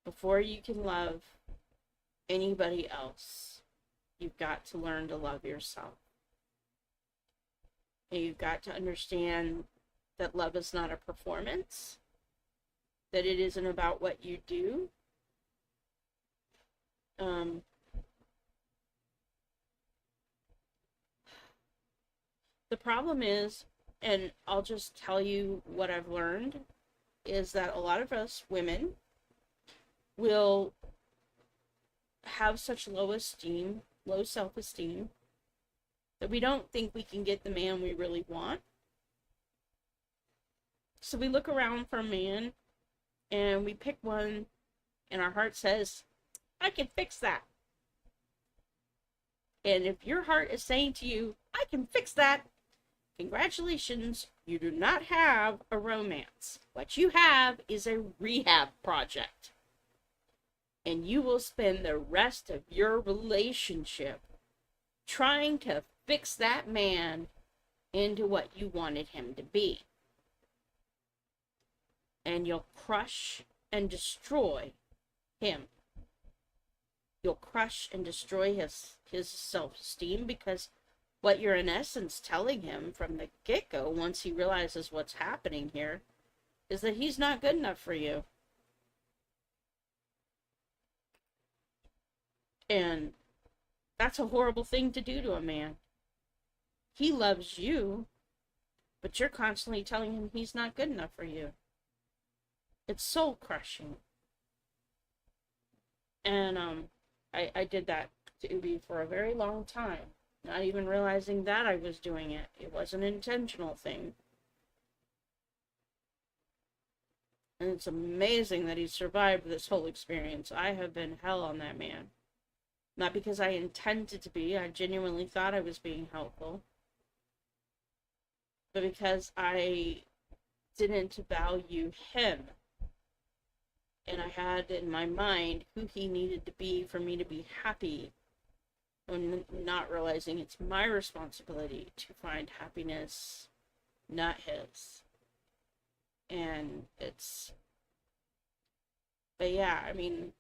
Before you can love anybody else, you've got to learn to love yourself. And you've got to understand that love is not a performance, that it isn't about what you do. The problem is, and I'll just tell you what I've learned, is that a lot of us women will have such low self-esteem, that we don't think we can get the man we really want. So we look around for a man, and we pick one, and our heart says, I can fix that. And if your heart is saying to you, I can fix that, congratulations, you do not have a romance. What you have is a rehab project. And you will spend the rest of your relationship trying to fix that man into what you wanted him to be. And you'll crush and destroy him. You'll crush and destroy his self-esteem, because what you're in essence telling him from the get-go, once he realizes what's happening here, is that he's not good enough for you. And that's a horrible thing to do to a man. He loves you, but you're constantly telling him he's not good enough for you. It's soul crushing. And I did that to Ubi for a very long time, not even realizing that I was doing it. It was an intentional thing. And it's amazing that he survived this whole experience. I have been hell on that man. Not because I intended to be, I genuinely thought I was being helpful, but because I didn't value him. And I had in my mind who he needed to be for me to be happy, and not realizing it's my responsibility to find happiness, not his. And but yeah, I mean,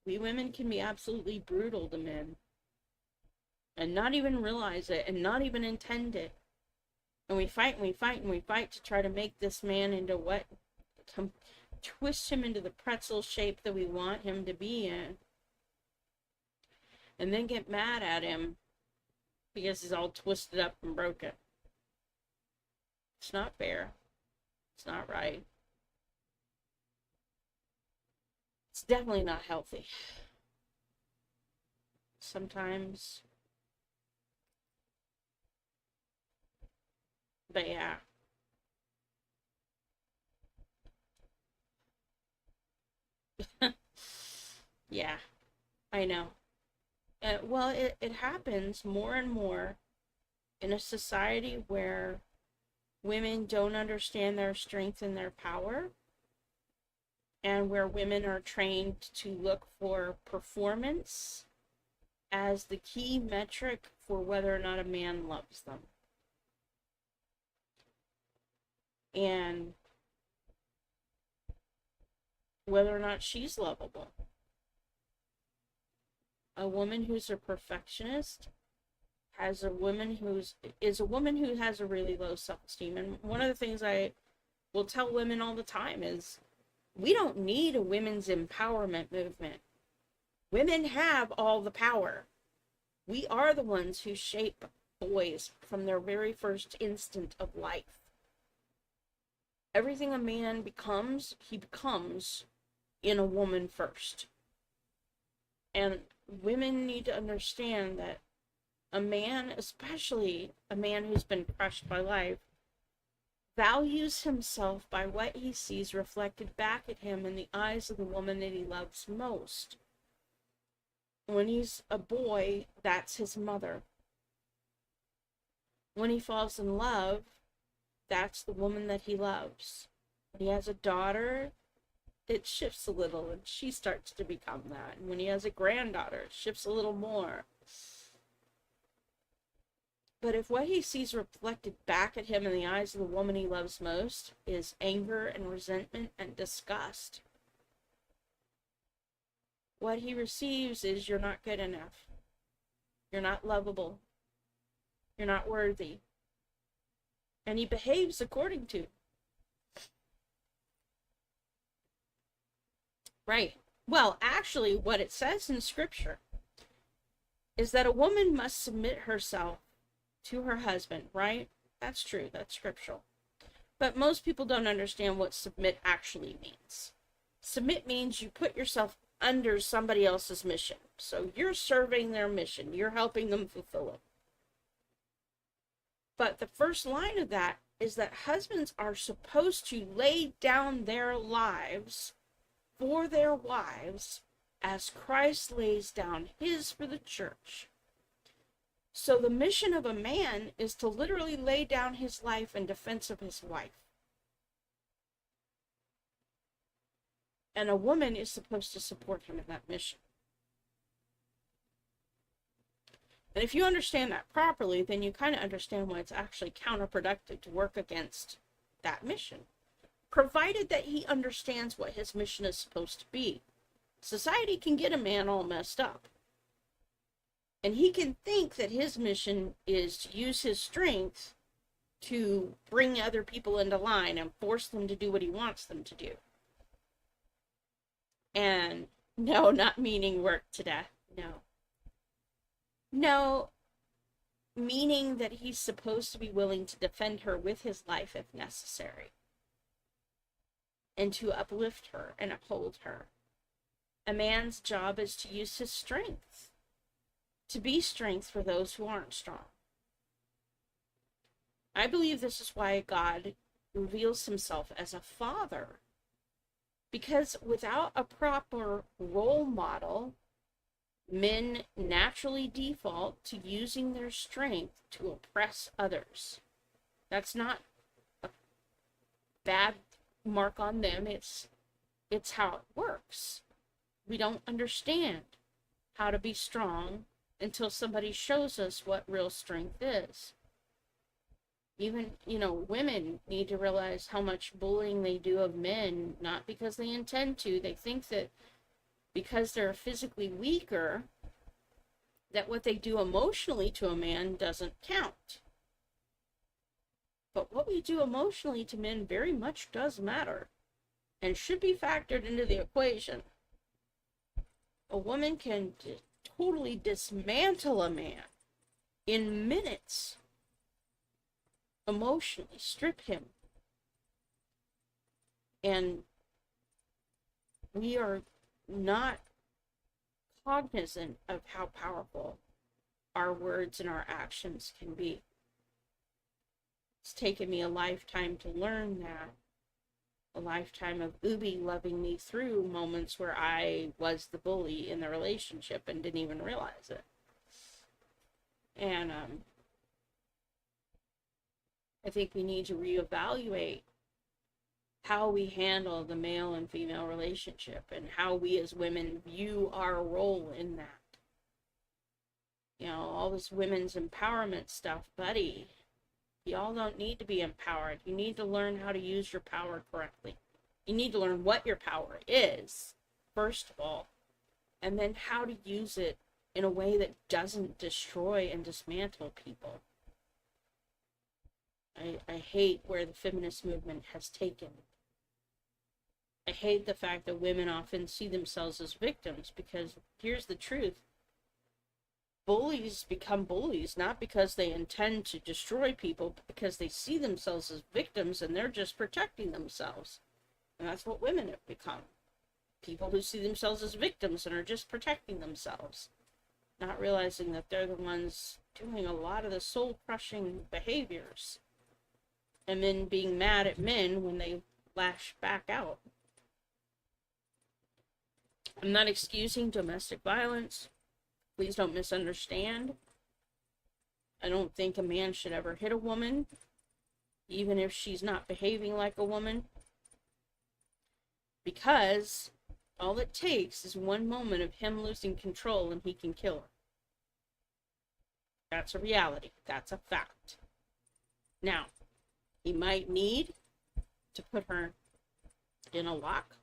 we women can be absolutely brutal to men. and not even realize it and not even intend it. And we fight and we fight and we fight to try to make this man into what? Twist him into the pretzel shape that we want him to be in. And then get mad at him because he's all twisted up and broken. It's not fair. It's not right. It's definitely not healthy. Sometimes. But yeah. Yeah, I know. Well, it happens more and more in a society where women don't understand their strength and their power, and where women are trained to look for performance as the key metric for whether or not a man loves them. And whether or not she's lovable. A woman who's a perfectionist is a woman who has a really low self-esteem. And one of the things I will tell women all the time is we don't need a women's empowerment movement. Women have all the power. We are the ones who shape boys from their very first instant of life. Everything a man becomes, he becomes in a woman first. And women need to understand that a man, especially a man who's been crushed by life, values himself by what he sees reflected back at him in the eyes of the woman that he loves most. When he's a boy, that's his mother. When he falls in love, that's the woman that he loves. When he has a daughter, it shifts a little and she starts to become that. And when he has a granddaughter, it shifts a little more. But if what he sees reflected back at him in the eyes of the woman he loves most is anger and resentment and disgust, what he receives is you're not good enough. You're not lovable. You're not worthy. And he behaves according to. Right. Well, actually, what it says in Scripture is that a woman must submit herself to her husband, right? That's true. That's scriptural. But most people don't understand what submit actually means. Submit means you put yourself under somebody else's mission. So you're serving their mission. You're helping them fulfill it. But the first line of that is that husbands are supposed to lay down their lives for their wives as Christ lays down his for the church. So the mission of a man is to literally lay down his life in defense of his wife. And a woman is supposed to support him in that mission. And if you understand that properly, then you kind of understand why it's actually counterproductive to work against that mission. Provided that he understands what his mission is supposed to be. Society can get a man all messed up. And he can think that his mission is to use his strength to bring other people into line and force them to do what he wants them to do. And no, not meaning work to death. No. No, meaning that he's supposed to be willing to defend her with his life if necessary. And to uplift her and uphold her. A man's job is to use his strength. To be strength for those who aren't strong. I believe this is why God reveals himself as a father. Because without a proper role model, men naturally default to using their strength to oppress others. That's not a bad mark on them. It's how it works. We don't understand how to be strong until somebody shows us what real strength is. Even, women need to realize how much bullying they do of men, not because they intend to. They think that because they're physically weaker, that what they do emotionally to a man doesn't count. But what we do emotionally to men very much does matter and should be factored into the equation. A woman can totally dismantle a man in minutes, emotionally strip him. And we are not cognizant of how powerful our words and our actions can be. It's taken me a lifetime to learn that. A lifetime of Ubi loving me through moments where I was the bully in the relationship and didn't even realize it. And I think we need to reevaluate how we handle the male and female relationship and how we as women view our role in that. You know, all this women's empowerment stuff, buddy. Y'all don't need to be empowered. You need to learn how to use your power correctly. You need to learn what your power is, first of all, and then how to use it in a way that doesn't destroy and dismantle people. I hate where the feminist movement has taken. I hate the fact that women often see themselves as victims, because here's the truth. Bullies become bullies not because they intend to destroy people, but because they see themselves as victims and they're just protecting themselves. And that's what women have become. People who see themselves as victims and are just protecting themselves, not realizing that they're the ones doing a lot of the soul-crushing behaviors, and then being mad at men when they lash back out. I'm not excusing domestic violence. Please don't misunderstand. I don't think a man should ever hit a woman, even if she's not behaving like a woman. Because all it takes is one moment of him losing control and he can kill her. That's a reality. That's a fact. Now, he might need to put her in a lock.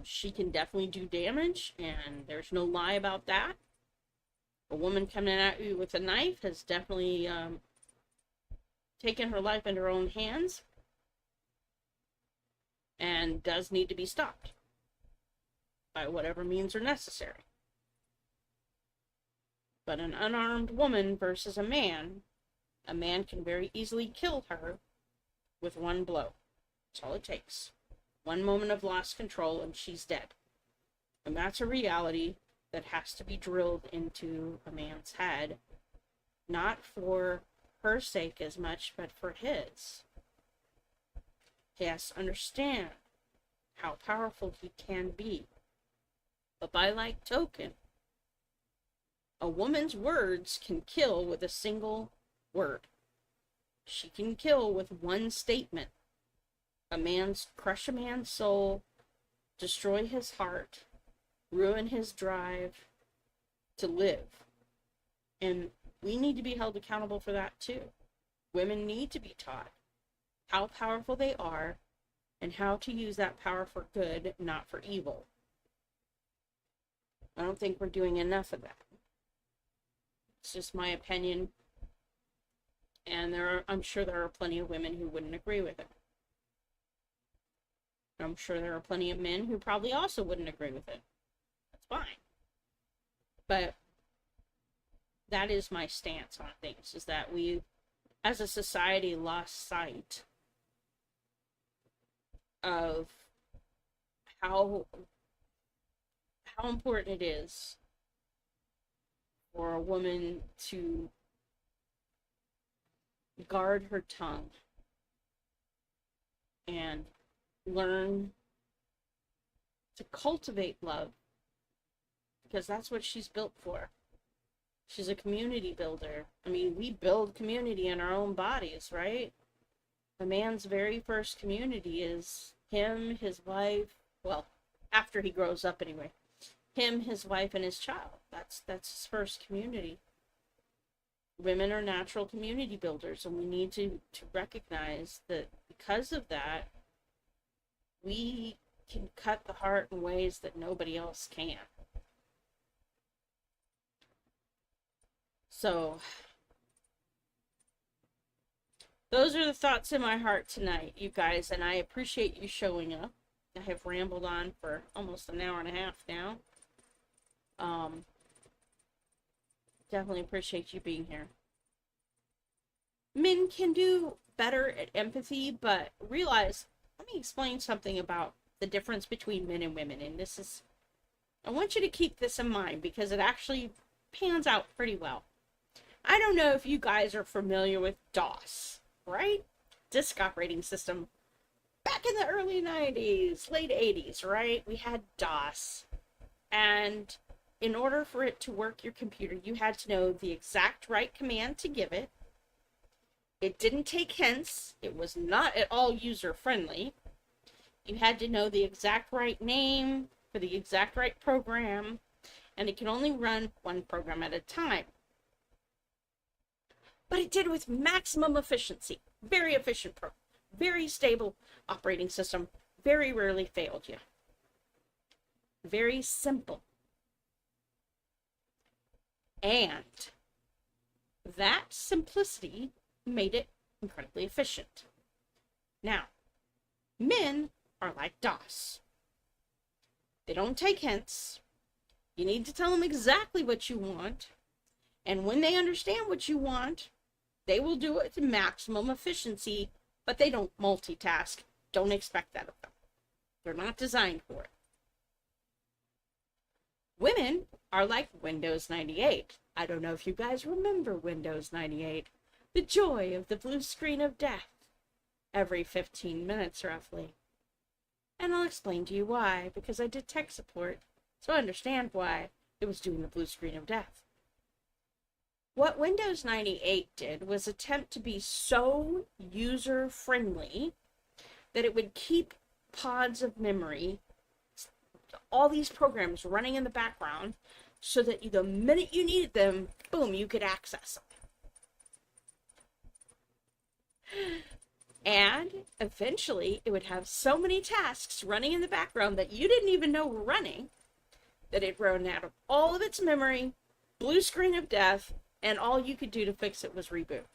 She can definitely do damage, and there's no lie about that. A woman coming at you with a knife has definitely taken her life into her own hands and does need to be stopped by whatever means are necessary. But an unarmed woman versus a man can very easily kill her with one blow. That's all it takes. One moment of lost control and she's dead. And that's a reality that has to be drilled into a man's head, not for her sake as much, but for his. He has to understand how powerful he can be. But by like token, a woman's words can kill with a single word. She can kill with one statement. Crush a man's soul, destroy his heart, ruin his drive to live. And we need to be held accountable for that too. Women need to be taught how powerful they are and how to use that power for good, not for evil. I don't think we're doing enough of that. It's just my opinion. And I'm sure there are plenty of women who wouldn't agree with it. I'm sure there are plenty of men who probably also wouldn't agree with it. That's fine. But that is my stance on things, is that we, as a society, lost sight of how important it is for a woman to guard her tongue and learn to cultivate love, because that's what she's built for. She's a community builder. I mean, we build community in our own bodies, right? A man's very first community is him, his wife, well, after he grows up anyway, him, his wife, and his child. That's his first community. Women are natural community builders, and we need to recognize that because of that, we can cut the heart in ways that nobody else can. So, those are the thoughts in my heart tonight, you guys, and I appreciate you showing up. I have rambled on for almost an hour and a half now. Definitely appreciate you being here. Men can do better at empathy, but realize, let me explain something about the difference between men and women. And this is, I want you to keep this in mind because it actually pans out pretty well. I don't know if you guys are familiar with DOS, right? Disk operating system. Back in the early 90s, late 80s, right? We had DOS. And in order for it to work your computer, you had to know the exact right command to give it. It didn't take hints. It was not at all user-friendly. You had to know the exact right name for the exact right program, and it could only run one program at a time. But it did with maximum efficiency. Very efficient program. Very stable operating system. Very rarely failed you. Very simple. And that simplicity made it incredibly efficient. Now, men are like DOS. They don't take hints. You need to tell them exactly what you want. And when they understand what you want, they will do it to maximum efficiency, but they don't multitask. Don't expect that of them. They're not designed for it. Women are like Windows 98. I don't know if you guys remember Windows 98. The joy of the blue screen of death. Every 15 minutes, roughly. And I'll explain to you why, because I did tech support, so I understand why it was doing the blue screen of death. What Windows 98 did was attempt to be so user-friendly that it would keep pods of memory, all these programs running in the background, so that the minute you needed them, boom, you could access them. And eventually it would have so many tasks running in the background that you didn't even know were running, that it ran out of all of its memory, blue screen of death, and all you could do to fix it was reboot.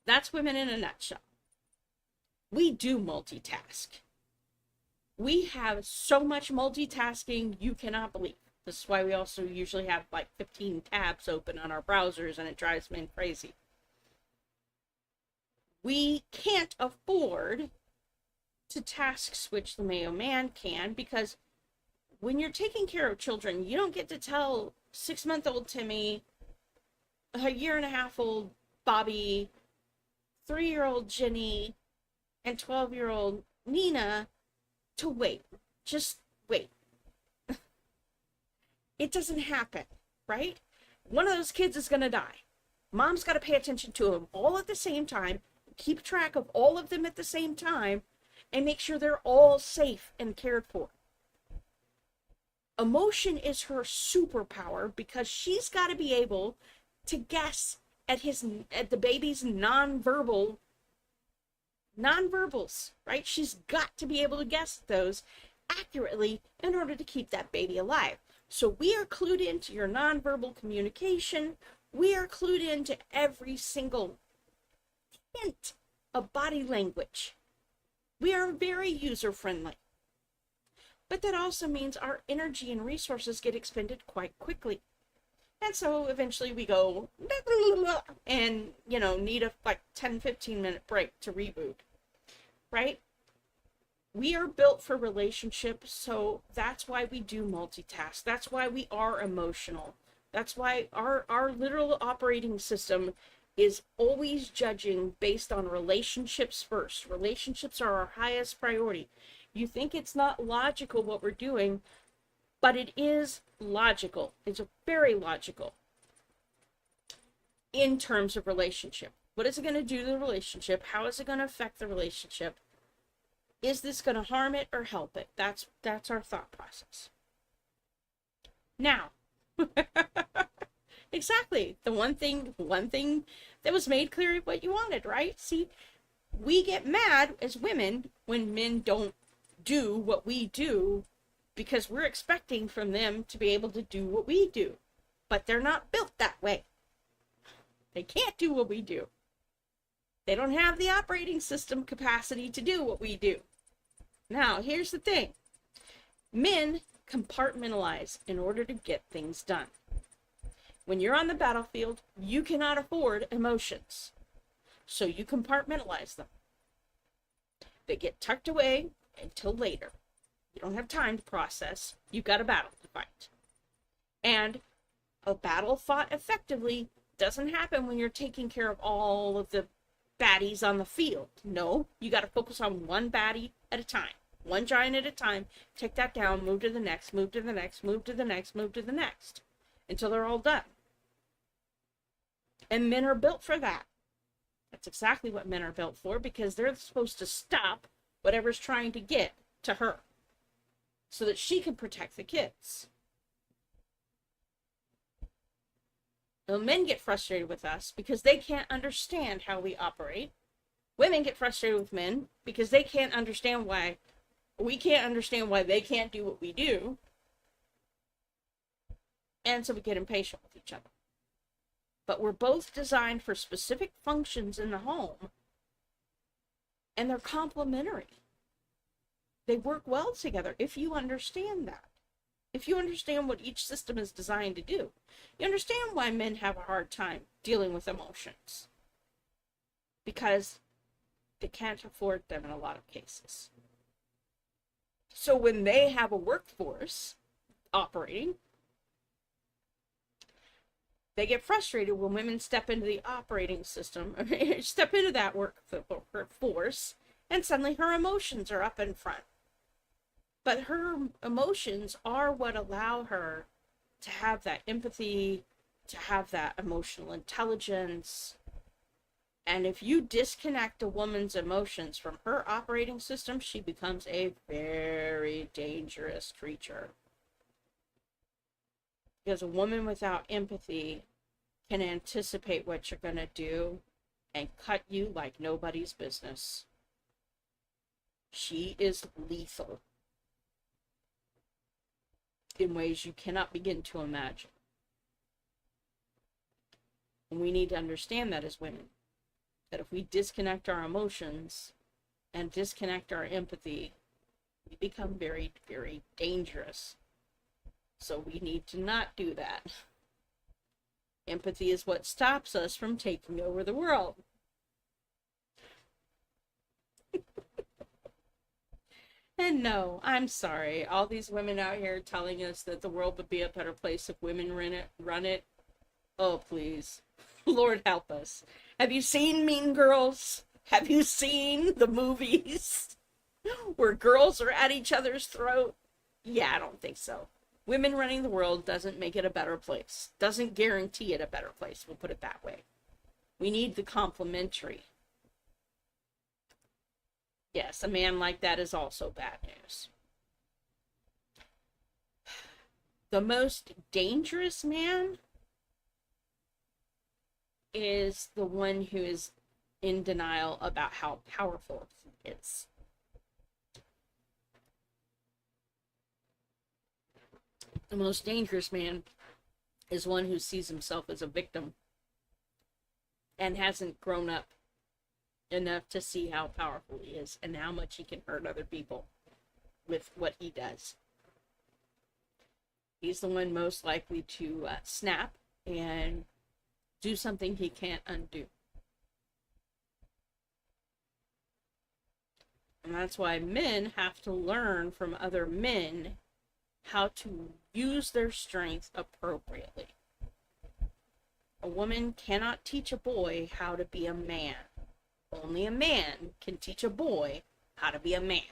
That's women in a nutshell. We do multitask. We have so much multitasking you cannot believe. This is why we also usually have like 15 tabs open on our browsers, and it drives men crazy. We can't afford to task switch the way a man can, because when you're taking care of children, you don't get to tell 6-month-old Timmy, a 1.5-year-old Bobby, 3-year-old Jenny, and 12-year-old Nina to wait. Just wait. It doesn't happen, right? One of those kids is going to die. Mom's got to pay attention to them all at the same time, keep track of all of them at the same time, and make sure they're all safe and cared for. Emotion is her superpower because she's got to be able to guess at the baby's nonverbals, right? She's got to be able to guess those accurately in order to keep that baby alive. So we are clued into your nonverbal communication. We are clued into every single hint of body language. We are very user-friendly. But that also means our energy and resources get expended quite quickly. And so eventually we go and, need a 10-15 minute break to reboot, right? We are built for relationships, so that's why we do multitask. That's why we are emotional. That's why our literal operating system is always judging based on relationships first. Relationships are our highest priority. You think it's not logical what we're doing, but it is logical. It's very logical in terms of relationship. What is it going to do to the relationship? How is it going to affect the relationship? Is this going to harm it or help it? That's our thought process. Now, exactly. The one thing that was made clear what you wanted, right? See, we get mad as women when men don't do what we do because we're expecting from them to be able to do what we do. but they're not built that way. They can't do what we do. They don't have the operating system capacity to do what we do. Now, here's the thing. Men compartmentalize in order to get things done. When you're on the battlefield, you cannot afford emotions. So you compartmentalize them. They get tucked away until later. You don't have time to process. You've got a battle to fight. And a battle fought effectively doesn't happen when you're taking care of all of the baddies on the field. No, you got to focus on one baddie at a time. One giant at a time. Take that down, move to the next, move to the next, move to the next, move to the next. Until they're all done. And men are built for that. That's exactly what men are built for, because they're supposed to stop whatever's trying to get to her so that she can protect the kids. Now, men get frustrated with us because they can't understand how we operate. Women get frustrated with men because they can't understand why we can't understand why they can't do what we do. And so we get impatient with each other. But we're both designed for specific functions in the home, and they're complementary. They work well together if you understand that. If you understand what each system is designed to do, you understand why men have a hard time dealing with emotions. Because they can't afford them in a lot of cases. So when they have a workforce operating, they get frustrated when women step into the operating system, step into that workforce, and suddenly her emotions are up in front. But her emotions are what allow her to have that empathy, to have that emotional intelligence. And if you disconnect a woman's emotions from her operating system, she becomes a very dangerous creature. Because a woman without empathy can anticipate what you're going to do and cut you like nobody's business. She is lethal in ways you cannot begin to imagine. And we need to understand that as women. That if we disconnect our emotions and disconnect our empathy, we become very, very dangerous. So we need to not do that. Empathy is what stops us from taking over the world. And no, I'm sorry. All these women out here telling us that the world would be a better place if women run it. Oh, please. Lord help us. Have you seen Mean Girls? Have you seen the movies where girls are at each other's throat? Yeah, I don't think so. Women running the world doesn't make it a better place. Doesn't guarantee it a better place. We'll put it that way. We need the complementary. Yes, a man like that is also bad news. The most dangerous man is the one who is in denial about how powerful he is. The most dangerous man is one who sees himself as a victim and hasn't grown up enough to see how powerful he is and how much he can hurt other people with what he does. He's the one most likely to snap and do something he can't undo. And that's why men have to learn from other men how to use their strength appropriately. A woman cannot teach a boy how to be a man. Only a man can teach a boy how to be a man.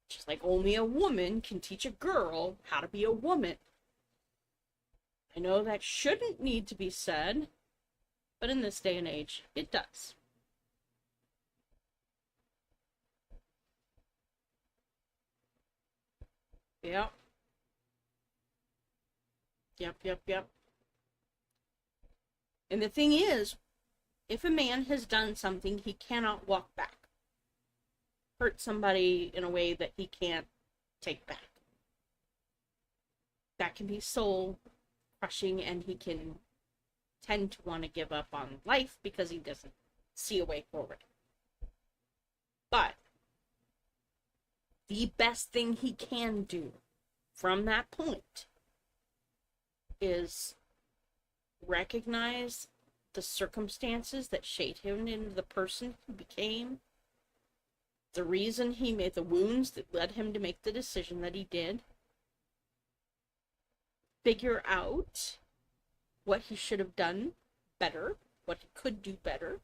Just like only a woman can teach a girl how to be a woman. I know that shouldn't need to be said, but in this day and age, it does. Yep. Yep. And the thing is, if a man has done something he cannot walk back, hurt somebody in a way that he can't take back, that can be soul crushing, and he can tend to want to give up on life because he doesn't see a way forward. But the best thing he can do from that point is recognize the circumstances that shaped him into the person he became, the reason he made the wounds that led him to make the decision that he did, figure out what he should have done better, what he could do better,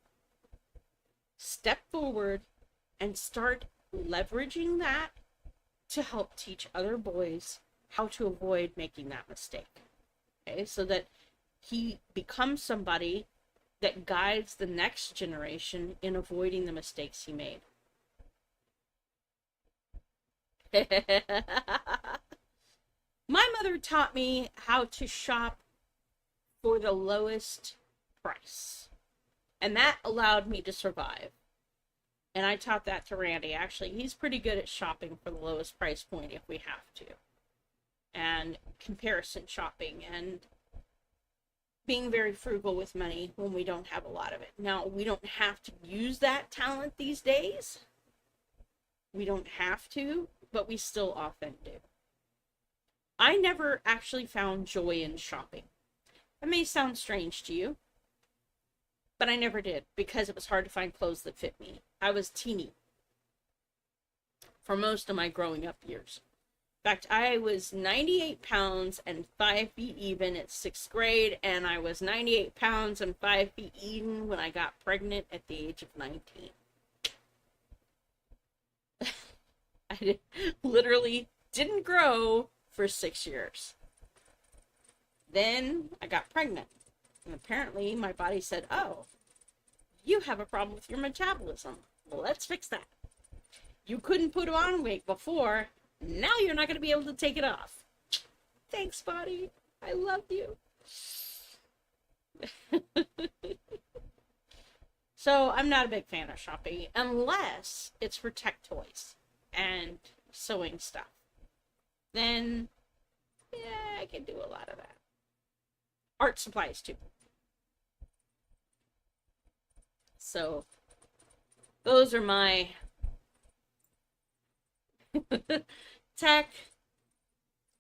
step forward and start leveraging that to help teach other boys how to avoid making that mistake. Okay, so that he becomes somebody that guides the next generation in avoiding the mistakes he made. My mother taught me how to shop for the lowest price, and that allowed me to survive. And I taught that to Randy. Actually, he's pretty good at shopping for the lowest price point if we have to, and comparison shopping, and being very frugal with money when we don't have a lot of it. Now, we don't have to use that talent these days. We don't have to, but we still often do. I never actually found joy in shopping. It may sound strange to you, but I never did, because it was hard to find clothes that fit me. I was teeny for most of my growing up years. In fact, I was 98 pounds and 5 feet even at 6th grade, and I was 98 pounds and 5 feet even when I got pregnant at the age of 19. Literally didn't grow for 6 years. Then I got pregnant, and apparently my body said, oh, you have a problem with your metabolism. Well, let's fix that. You couldn't put on weight before. Now you're not going to be able to take it off. Thanks, body. I love you. So I'm not a big fan of shopping unless it's for tech toys and sewing stuff. Then, yeah, I can do a lot of that. Art supplies, too. So, those are my tech,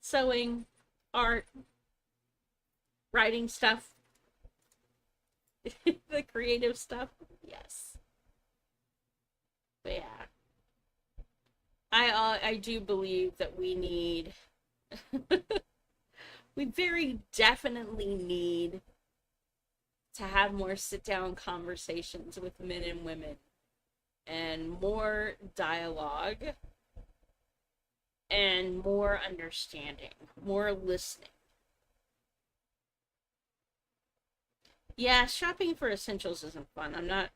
sewing, art, writing stuff, the creative stuff. Yes. But yeah. I do believe that we need we very definitely need to have more sit-down conversations with men and women, and more dialogue, and more understanding, more listening. Yeah, shopping for essentials isn't fun. I'm not,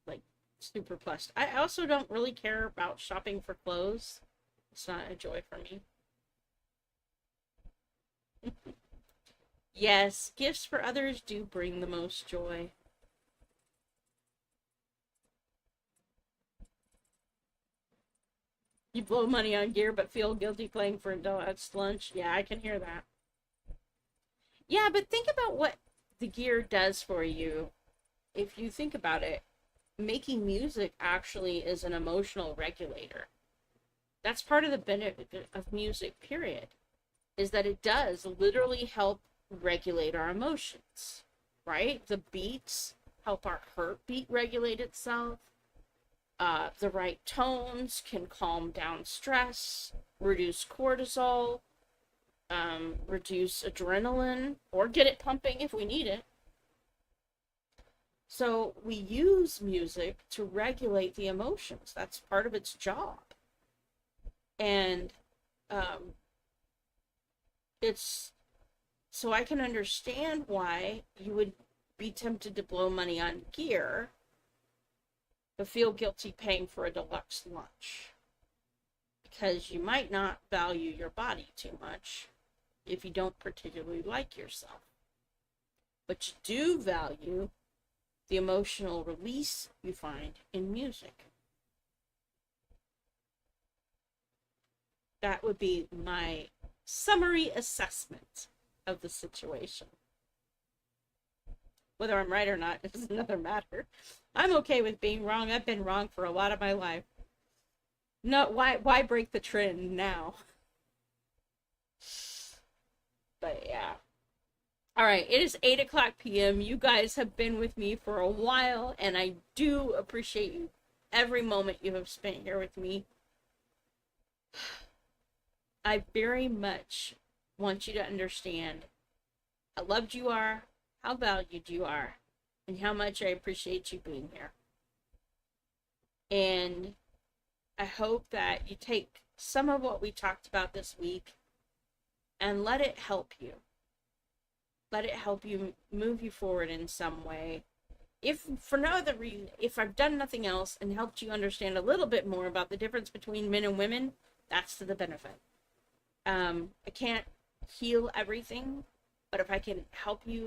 like, super plussed. I also don't really care about shopping for clothes. It's not a joy for me. Yes, gifts for others do bring the most joy. You blow money on gear but feel guilty paying for a deluxe lunch. Yeah, I can hear that. Yeah, but think about what the gear does for you. If you think about it, making music actually is an emotional regulator. That's part of the benefit of music, period, is that it does literally help regulate our emotions, right? The beats help our heartbeat regulate itself. The right tones can calm down stress, reduce cortisol, reduce adrenaline, or get it pumping if we need it. So we use music to regulate the emotions. That's part of its job. And it's so I can understand why you would be tempted to blow money on gear but feel guilty paying for a deluxe lunch, because you might not value your body too much if you don't particularly like yourself, but you do value the emotional release you find in music. That would be my summary assessment of the situation. Whether I'm right or not is another matter. I'm okay with being wrong. I've been wrong for a lot of my life. No, why break the trend now? But yeah. All right, it is 8 o'clock p.m. You guys have been with me for a while, and I do appreciate you every moment you have spent here with me. I very much want you to understand how loved you are, how valued you are, and how much I appreciate you being here. And I hope that you take some of what we talked about this week and let it help you. Let it help you move you forward in some way. If for no other reason, if I've done nothing else and helped you understand a little bit more about the difference between men and women, that's to the benefit. I can't heal everything, but if I can help you